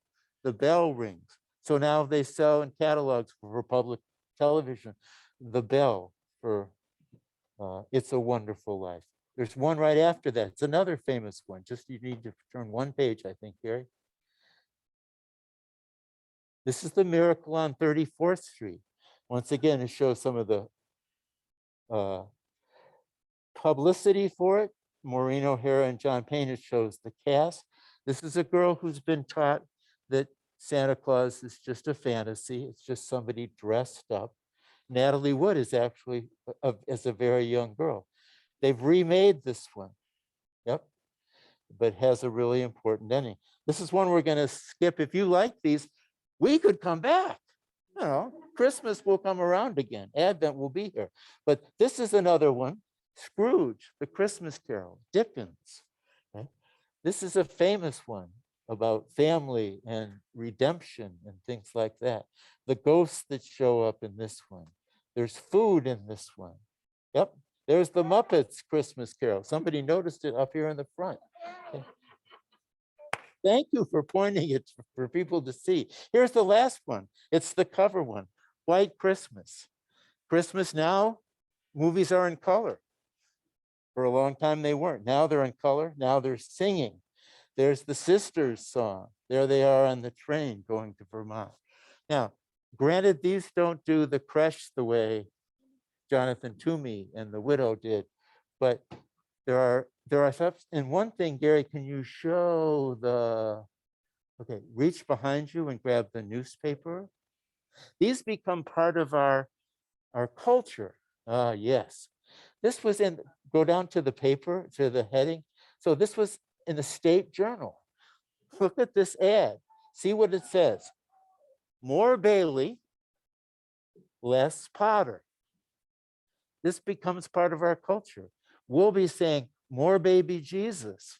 rings. So now they sell in catalogs for public television, the bell for It's a Wonderful Life. There's one right after that. It's another famous one. Just you need to turn one page, I think, Gary. This is The Miracle on 34th Street. Once again, it shows some of the publicity for it. Maureen O'Hara and John Payne, it shows the cast. This is a girl who's been taught that Santa Claus is just a fantasy. It's just somebody dressed up. Natalie Wood is actually as a very young girl. They've remade this one. Yep. But has a really important ending. This is one we're going to skip. If you like these, we could come back. You know, Christmas will come around again. Advent will be here. But this is another one. Scrooge, The Christmas Carol, Dickens. Okay? This is a famous one about family and redemption and things like that. The ghosts that show up in this one. There's food in this one. Yep. There's the Muppets Christmas Carol. Somebody noticed it up here in the front. Okay. Thank you for pointing it for people to see. Here's the last one. It's the cover one, White Christmas. Christmas now, movies are in color. For a long time they weren't. Now they're in color. Now they're singing. There's the Sisters song. There they are on the train going to Vermont. Now, granted, these don't do the creche the way Jonathan Toomey and the Widow did, but there are there are steps. And one thing, Gary, can you show the, okay, reach behind you and grab the newspaper. These become part of our culture. Yes. This was in, go down to the paper, to the heading. So this was in the state journal. Look at this ad. See what it says. More Bailey, less Potter. This becomes part of our culture. We'll be saying more baby Jesus,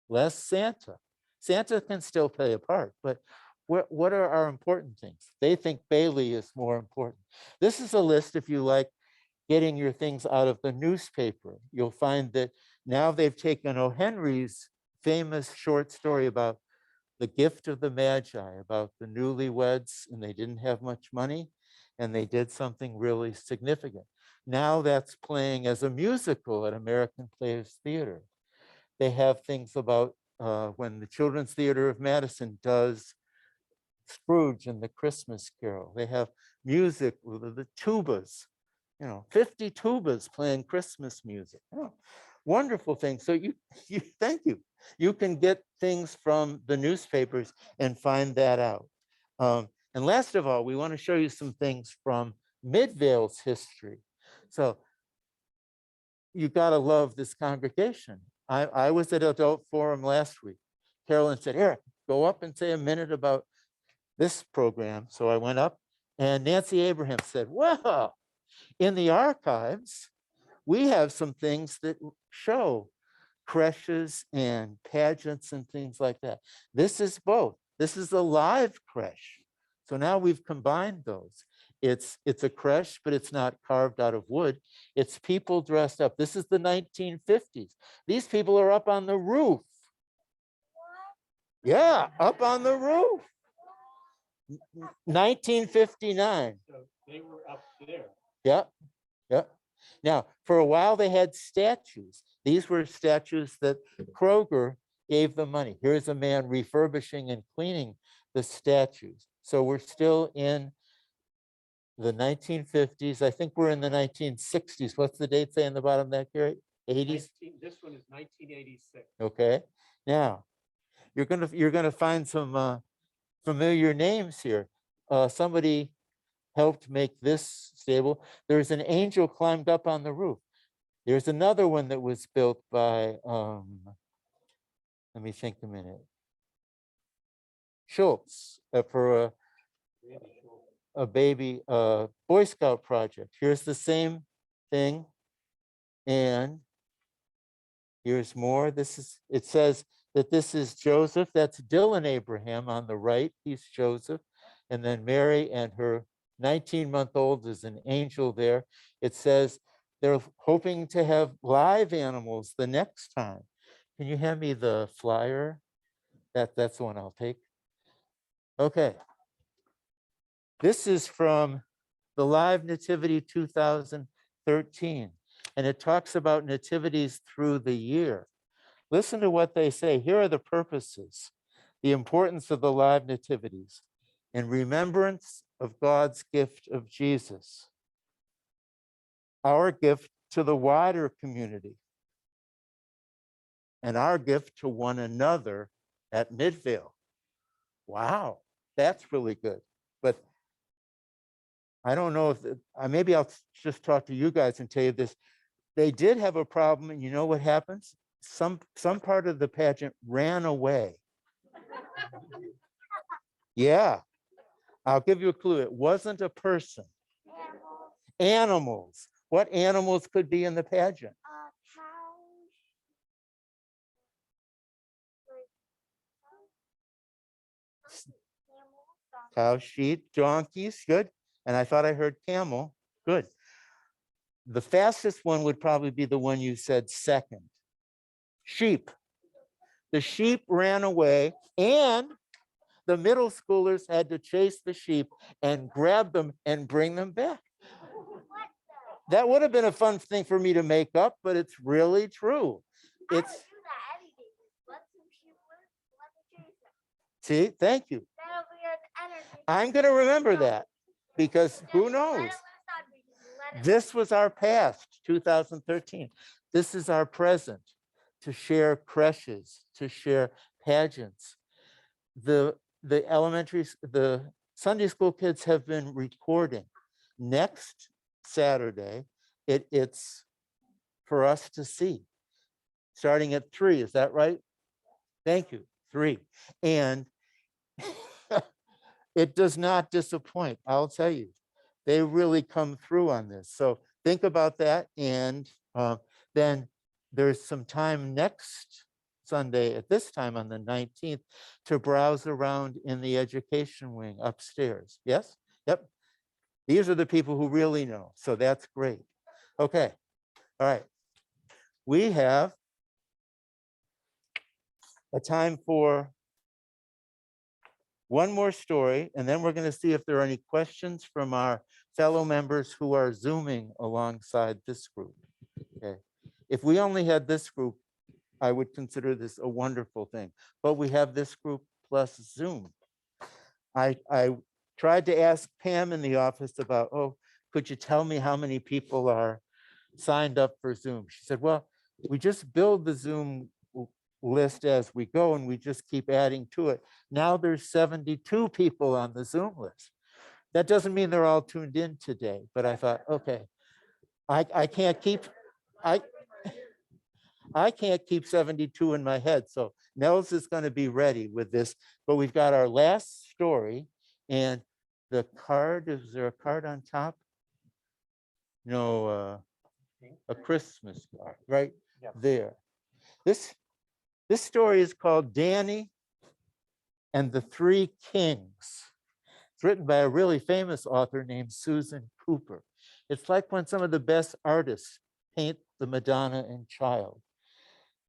less Santa. Santa can still play a part, but what are our important things? They think Bailey is more important. This is a list, if you like, getting your things out of the newspaper. You'll find that now they've taken O. Henry's famous short story about the gift of the Magi, about the newlyweds, and they didn't have much money, and they did something really significant. Now that's playing as a musical at American Players Theater. They have things about when the Children's Theater of Madison does Scrooge and the Christmas Carol. They have music with the tubas, 50 tubas playing Christmas music. Oh, wonderful thing. So you thank you. You can get things from the newspapers and find that out. And last of all, we want to show you some things from Midvale's history. So you got to love this congregation. I was at Adult Forum last week. Carolyn said, Eric, go up and say a minute about this program. So I went up and Nancy Abraham said, well, in the archives, we have some things that show creches and pageants and things like that. This is both. This is a live creche. So now we've combined those. It's a creche, but it's not carved out of wood. It's people dressed up. This is the 1950s. These people are up on the roof. Yeah, up on the roof. 1959. So they were up there. Yep, yep. Now, for a while they had statues. These were statues that Kroger gave them money. Here's a man refurbishing and cleaning the statues. So we're still in the 1950s. I think we're in the 1960s. What's the date say on the bottom of that, Gary? 80s? This one is 1986. Okay. Now, you're gonna find some familiar names here. Somebody helped make this stable. There's an angel climbed up on the roof. There's another one that was built by, let me think a minute. Schultz for a baby Boy Scout project. Here's the same thing. And here's more. It says that this is Joseph. That's Dylan Abraham on the right. He's Joseph. And then Mary and her 19-month-old is an angel there. It says they're hoping to have live animals the next time. Can you hand me the flyer? That's the one I'll take. Okay. This is from the Live Nativity 2013, and it talks about nativities through the year. Listen to what they say. Here are the purposes, the importance of the live nativities, in remembrance of God's gift of Jesus, our gift to the wider community, and our gift to one another at Midvale. Wow, that's really good. But I don't know if, maybe I'll just talk to you guys and tell you this. They did have a problem, and you know what happens? Some part of the pageant ran away. Yeah, I'll give you a clue. It wasn't a person. Animals. What animals could be in the pageant? Cows, sheep, donkeys, good. And I thought I heard camel, good. The fastest one would probably be the one you said second. Sheep. The sheep ran away, and the middle schoolers had to chase the sheep and grab them and bring them back. That would have been a fun thing for me to make up, but it's really true. It's see, thank you. I'm going to remember that, because who knows? This was our past, 2013. This is our present. to share creches, to share pageants. The Sunday school kids have been recording. Next Saturday, it's for us to see, starting at 3. Is that right? Thank you. 3. And it does not disappoint. I'll tell you, they really come through on this. So think about that. And then there's some time next Sunday at this time on the 19th to browse around in the education wing upstairs. Yes? Yep. These are the people who really know. So that's great. Okay. All right. We have a time for one more story, and then we're going to see if there are any questions from our fellow members who are Zooming alongside this group. Okay. If we only had this group, I would consider this a wonderful thing, but we have this group plus Zoom. I tried to ask Pam in the office about, oh, could you tell me how many people are signed up for Zoom? She said, well, we just build the Zoom list as we go and we just keep adding to it. Now there's 72 people on the Zoom list. That doesn't mean they're all tuned in today, but I thought, okay, I can't keep 72 in my head. So Nels is going to be ready with this, but we've got our last story and the card, is there a card on top? No, a Christmas card right there. This story is called Danny and the Three Kings. It's written by a really famous author named Susan Cooper. It's like when some of the best artists paint the Madonna and Child.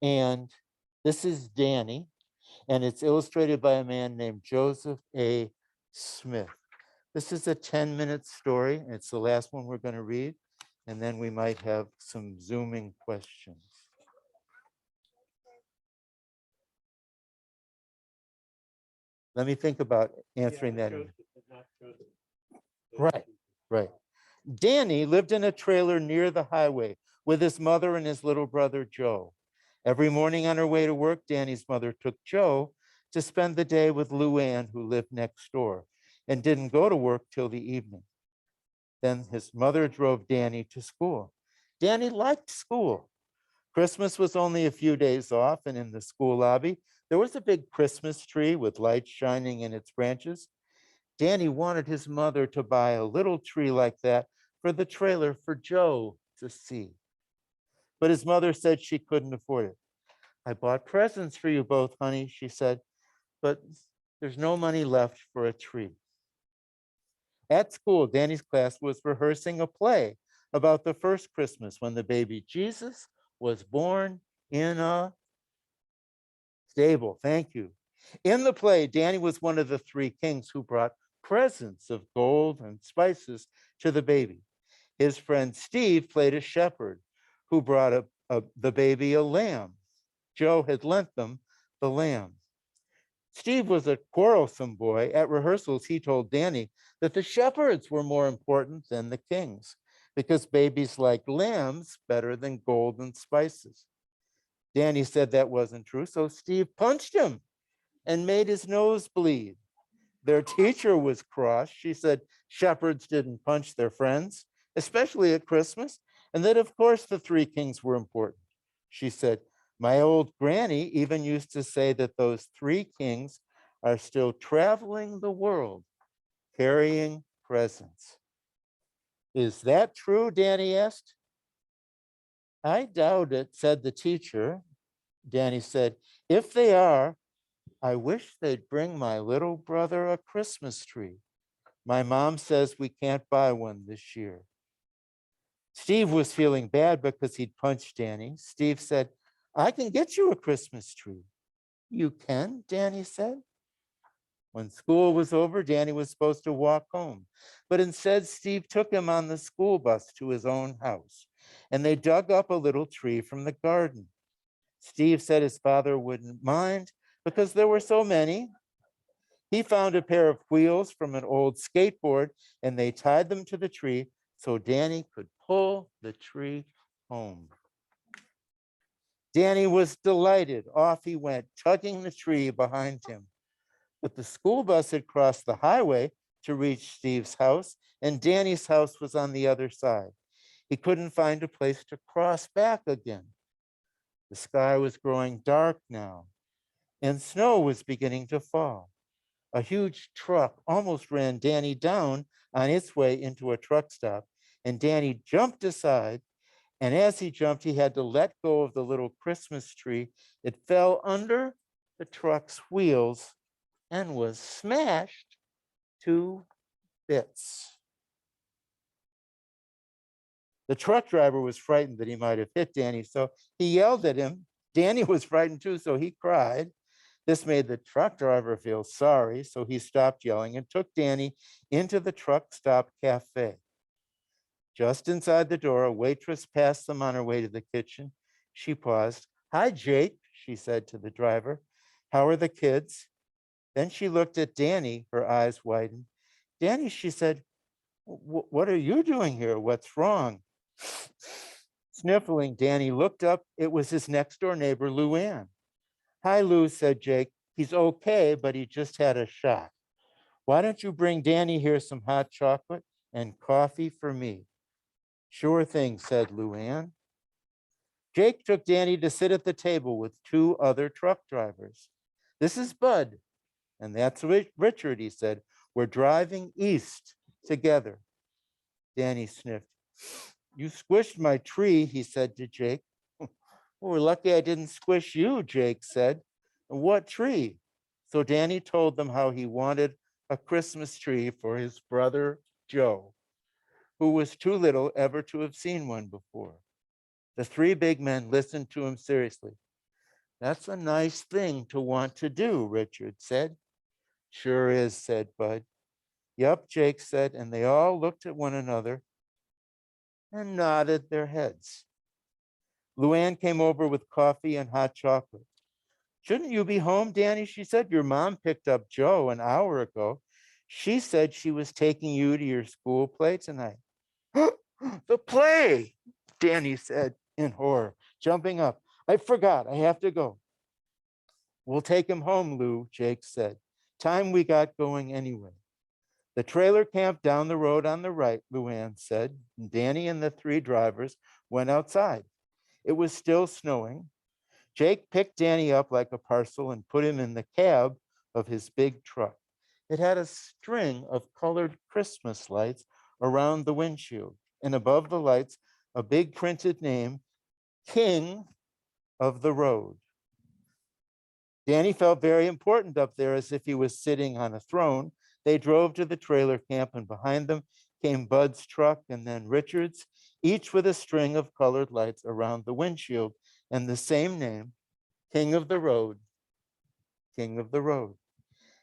And this is Danny, and it's illustrated by a man named Joseph A. Smith. This is a 10-minute story, and it's the last one we're going to read, and then we might have some Zooming questions. Let me think about answering that. Right. Danny lived in a trailer near the highway with his mother and his little brother, Joe. Every morning on her way to work, Danny's mother took Joe to spend the day with Lou Ann, who lived next door, and didn't go to work till the evening. Then his mother drove Danny to school. Danny liked school. Christmas was only a few days off, and in the school lobby, there was a big Christmas tree with lights shining in its branches. Danny wanted his mother to buy a little tree like that for the trailer for Joe to see. But his mother said she couldn't afford it. I bought presents for you both, honey, she said, but there's no money left for a tree. At school, Danny's class was rehearsing a play about the first Christmas when the baby Jesus was born in a stable. Thank you. In the play, Danny was one of the three kings who brought presents of gold and spices to the baby. His friend Steve played a shepherd who brought the baby a lamb. Joe had lent them the lamb. Steve was a quarrelsome boy. At rehearsals, he told Danny that the shepherds were more important than the kings because babies liked lambs better than gold and spices. Danny said that wasn't true, so Steve punched him and made his nose bleed. Their teacher was cross. She said shepherds didn't punch their friends, especially at Christmas, and that, of course, the three kings were important. She said, my old granny even used to say that those three kings are still traveling the world, carrying presents. Is that true, Danny asked. I doubt it, said the teacher. Danny said, if they are, I wish they'd bring my little brother a Christmas tree. My mom says we can't buy one this year. Steve was feeling bad because he'd punched Danny. Steve said, I can get you a Christmas tree. You can, Danny said. When school was over, Danny was supposed to walk home, but instead Steve took him on the school bus to his own house, and they dug up a little tree from the garden. Steve said his father wouldn't mind because there were so many. He found a pair of wheels from an old skateboard, and they tied them to the tree so Danny could pull the tree home. Danny was delighted. Off he went, tugging the tree behind him. But the school bus had crossed the highway to reach Steve's house, and Danny's house was on the other side. He couldn't find a place to cross back again. The sky was growing dark now, and snow was beginning to fall. A huge truck almost ran Danny down on its way into a truck stop, and Danny jumped aside. And as he jumped, he had to let go of the little Christmas tree. It fell under the truck's wheels and was smashed to bits. The truck driver was frightened that he might have hit Danny, so he yelled at him. Danny was frightened too, so he cried. This made the truck driver feel sorry, so he stopped yelling and took Danny into the truck stop cafe. Just inside the door, a waitress passed them on her way to the kitchen. She paused. "Hi, Jake," she said to the driver. "How are the kids?" Then she looked at Danny, her eyes widened. "Danny," she said, "what are you doing here? What's wrong?" Sniffling, Danny looked up. It was his next door neighbor, Luann. "Hi, Lou," said Jake. "He's okay, but he just had a shock. Why don't you bring Danny here some hot chocolate and coffee for me?" "Sure thing," said Luann. Jake took Danny to sit at the table with two other truck drivers. "This is Bud, and that's Richard," he said. "We're driving east together." Danny sniffed. "You squished my tree," he said to Jake. "Well, we're lucky I didn't squish you," Jake said. "What tree?" So Danny told them how he wanted a Christmas tree for his brother, Joe, who was too little ever to have seen one before. The three big men listened to him seriously. "That's a nice thing to want to do," Richard said. "Sure is," said Bud. "Yup," Jake said, and they all looked at one another and nodded their heads. Luann came over with coffee and hot chocolate. "Shouldn't you be home, Danny?" she said. "Your mom picked up Joe an hour ago. She said she was taking you to your school play tonight." "The play," Danny said in horror, jumping up. "I forgot, I have to go." "We'll take him home, Lou," Jake said. "Time we got going anyway." "The trailer camp down the road on the right," Luann said. And Danny and the three drivers went outside. It was still snowing. Jake picked Danny up like a parcel and put him in the cab of his big truck. It had a string of colored Christmas lights around the windshield, and above the lights, a big printed name, King of the Road. Danny felt very important up there, as if he was sitting on a throne. They drove to the trailer camp, and behind them came Bud's truck and then Richard's, each with a string of colored lights around the windshield and the same name, King of the Road, King of the Road.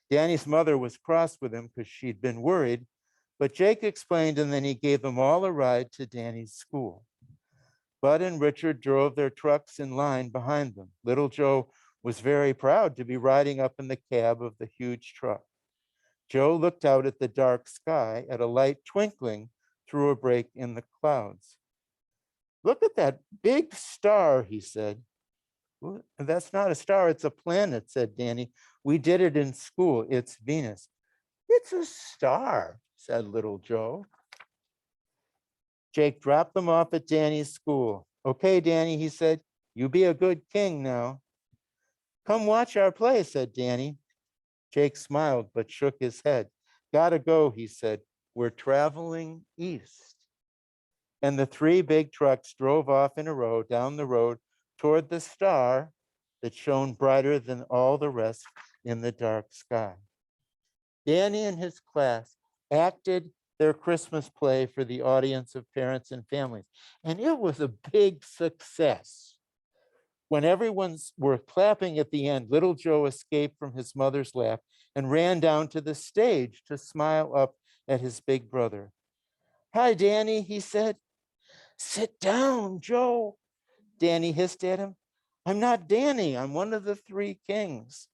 Danny's mother was cross with him because she'd been worried, but Jake explained, and then he gave them all a ride to Danny's school. Bud and Richard drove their trucks in line behind them. Little Joe was very proud to be riding up in the cab of the huge truck. Joe looked out at the dark sky at a light twinkling through a break in the clouds. "Look at that big star," he said. "Well, that's not a star, it's a planet," said Danny. "We did it in school. It's Venus." "It's a star," said little Joe. Jake dropped them off at Danny's school. "Okay, Danny," he said, "you be a good king now." "Come watch our play," said Danny. Jake smiled but shook his head. "Gotta go," he said. "We're traveling east." And the three big trucks drove off in a row down the road toward the star that shone brighter than all the rest in the dark sky. Danny and his class acted their Christmas play for the audience of parents and families, and it was a big success. When everyone were clapping at the end, little Joe escaped from his mother's lap and ran down to the stage to smile up at his big brother. "Hi, Danny," he said. "Sit down, Joe," Danny hissed at him. "I'm not Danny, I'm one of the three kings."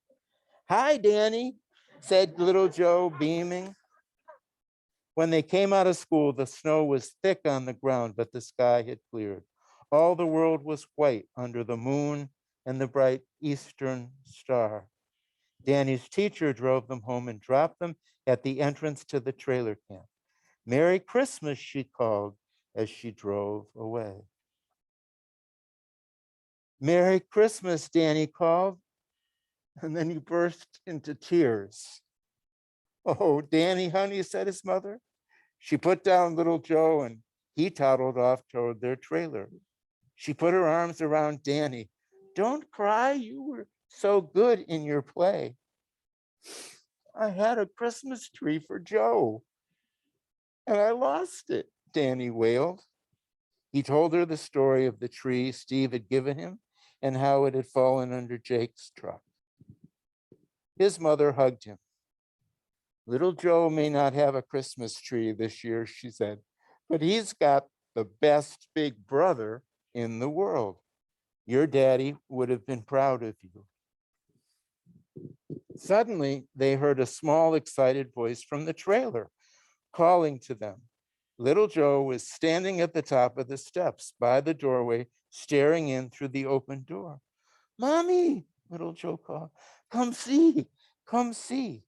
"Hi, Danny," said little Joe, beaming. When they came out of school, the snow was thick on the ground, but the sky had cleared. All the world was white under the moon and the bright eastern star. Danny's teacher drove them home and dropped them at the entrance to the trailer camp. Merry Christmas, she called as she drove away. Merry Christmas, Danny called, and then he burst into tears. Oh, Danny, honey, said his mother. She put down little Joe and he toddled off toward their trailer. She put her arms around Danny. Don't cry, you were so good in your play. I had a Christmas tree for Joe and I lost it, Danny wailed. He told her the story of the tree Steve had given him and how it had fallen under Jake's truck. His mother hugged him. Little Joe may not have a Christmas tree this year, she said, but he's got the best big brother in the world. Your daddy would have been proud of you. Suddenly, they heard a small, excited voice from the trailer calling to them. Little Joe was standing at the top of the steps by the doorway, staring in through the open door. Mommy, little Joe called, come see, come see.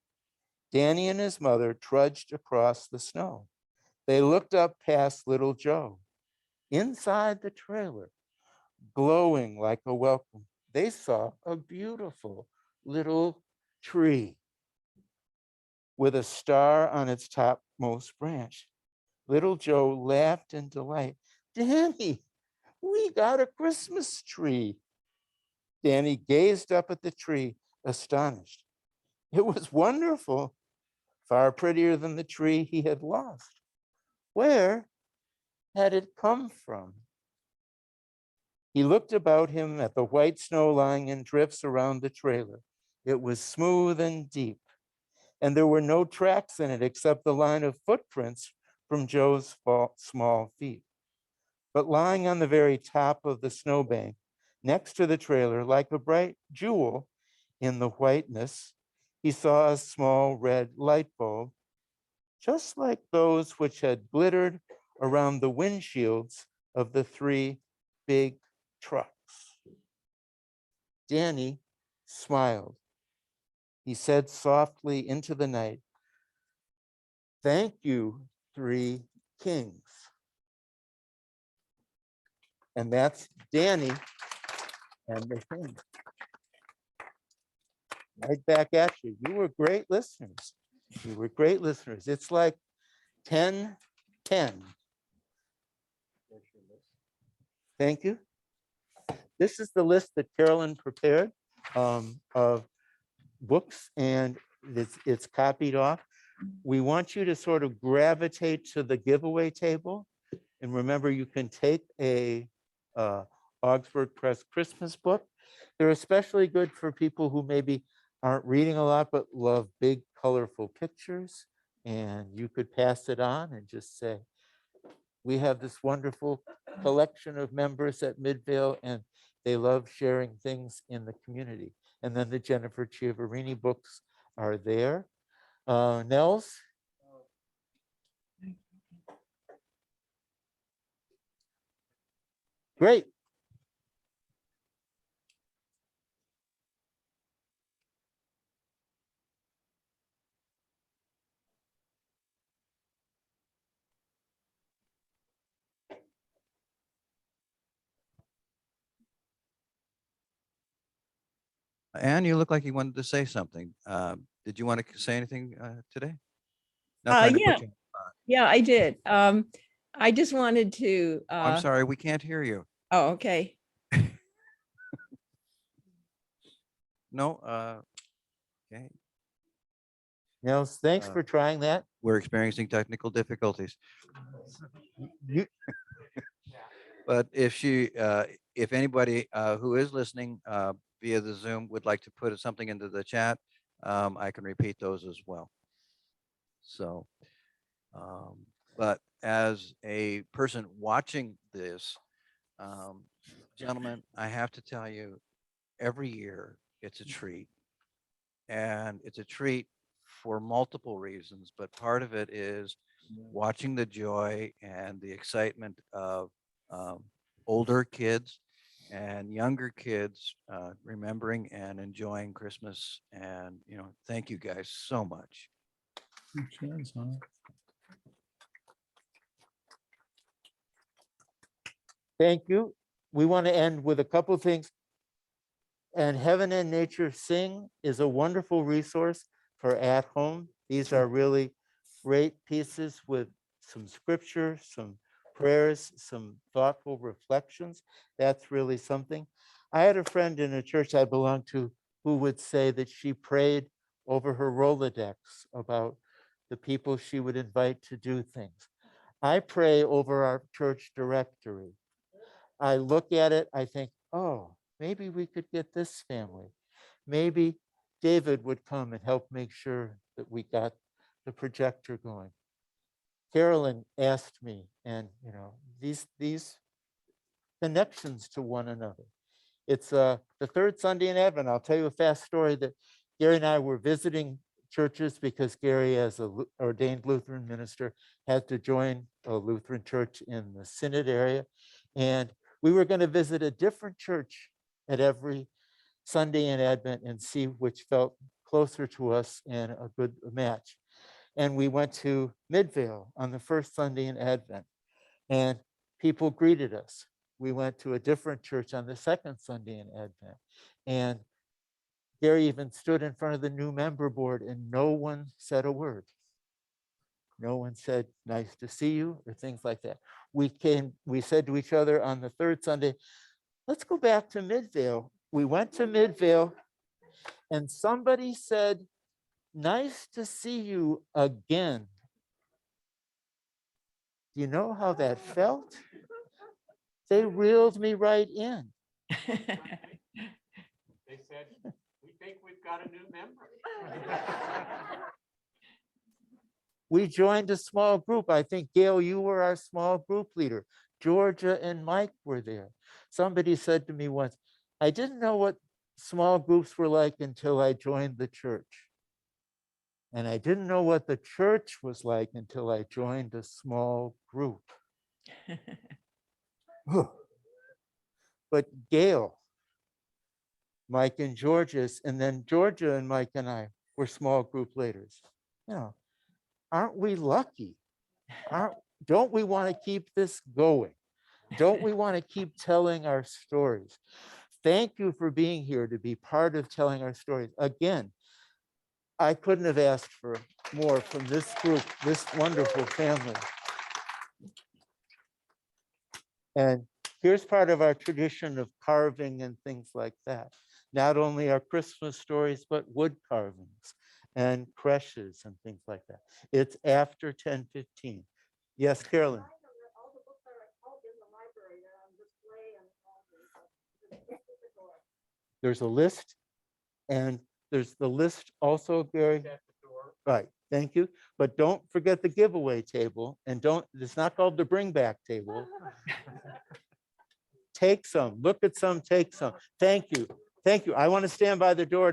Danny and his mother trudged across the snow. They looked up past little Joe. Inside the trailer, glowing like a welcome, they saw a beautiful little tree with a star on its topmost branch. Little Joe laughed in delight. Danny, we got a Christmas tree. Danny gazed up at the tree, astonished. It was wonderful, far prettier than the tree he had lost. Where had it come from? He looked about him at the white snow lying in drifts around the trailer. It was smooth and deep, and there were no tracks in it except the line of footprints from Joe's small feet. But lying on the very top of the snowbank, next to the trailer, like a bright jewel in the whiteness, he saw a small red light bulb, just like those which had glittered around the windshields of the three big trucks. Danny smiled. He said softly into the night, thank you, three kings. And that's Danny and the thing. Right back at you. You were great listeners. You were great listeners. It's like 10, 10. Thank you. This is the list that Carolyn prepared of books, and it's copied off. We want you to sort of gravitate to the giveaway table. And remember, you can take a Augsburg Press Christmas book. They're especially good for people who maybe aren't reading a lot, but love big, colorful pictures. And you could pass it on and just say, we have this wonderful collection of members at Midvale, and they love sharing things in the community. And then the Jennifer Chiaverini books are there. Nels? Great. Anne, you look like you wanted to say something. Did you want to say anything today? Not trying to Yeah, put you. yeah, I did. I just wanted to. Oh, I'm sorry, we can't hear you. Oh, okay. No. Okay. Nels, thanks for trying that. We're experiencing technical difficulties. You, But if anybody who is listening via the Zoom would like to put something into the chat, I can repeat those as well. So, but as a person watching this, gentlemen, I have to tell you, every year it's a treat. And it's a treat for multiple reasons, but part of it is watching the joy and the excitement of older kids and younger kids remembering and enjoying Christmas. And, thank you guys so much. Thank you. We want to end with a couple things. And Heaven and Nature Sing is a wonderful resource for at home. These are really great pieces with some scripture, some prayers, some thoughtful reflections. That's really something. I had a friend in a church I belonged to who would say that she prayed over her Rolodex about the people she would invite to do things. I pray over our church directory. I look at it, I think, oh, maybe we could get this family. Maybe David would come and help make sure that we got the projector going. Carolyn asked me, and these connections to one another. It's the third Sunday in Advent. I'll tell you a fast story that Gary and I were visiting churches because Gary, as an ordained Lutheran minister, had to join a Lutheran church in the Synod area. And we were going to visit a different church at every Sunday in Advent and see which felt closer to us and a good match. And we went to Midvale on the first Sunday in Advent, and people greeted us. We went to a different church on the second Sunday in Advent, and Gary even stood in front of the new member board and no one said a word. No one said, nice to see you, or things like that. We said to each other on the third Sunday, let's go back to Midvale. We went to Midvale and somebody said, nice to see you again. Do you know how that felt? They reeled me right in. They said, we think we've got a new member. We joined a small group. I think, Gail, you were our small group leader. Georgia and Mike were there. Somebody said to me once, I didn't know what small groups were like until I joined the church. And I didn't know what the church was like until I joined a small group. But Gail, Mike and Georgia's, and then Georgia and Mike and I were small group leaders. Aren't we lucky? Don't we want to keep this going? Don't we want to keep telling our stories? Thank you for being here to be part of telling our stories. Again, I couldn't have asked for more from this group, this wonderful family. And here's part of our tradition of carving and things like that. Not only our Christmas stories, but wood carvings and creches and things like that. It's after 10:15. Yes, Carolyn. There's a list, and there's the list also, Gary. Right, thank you. But don't forget the giveaway table, and it's not called the bring back table. Take some, look at some, take some. Thank you. Thank you. I want to stand by the door.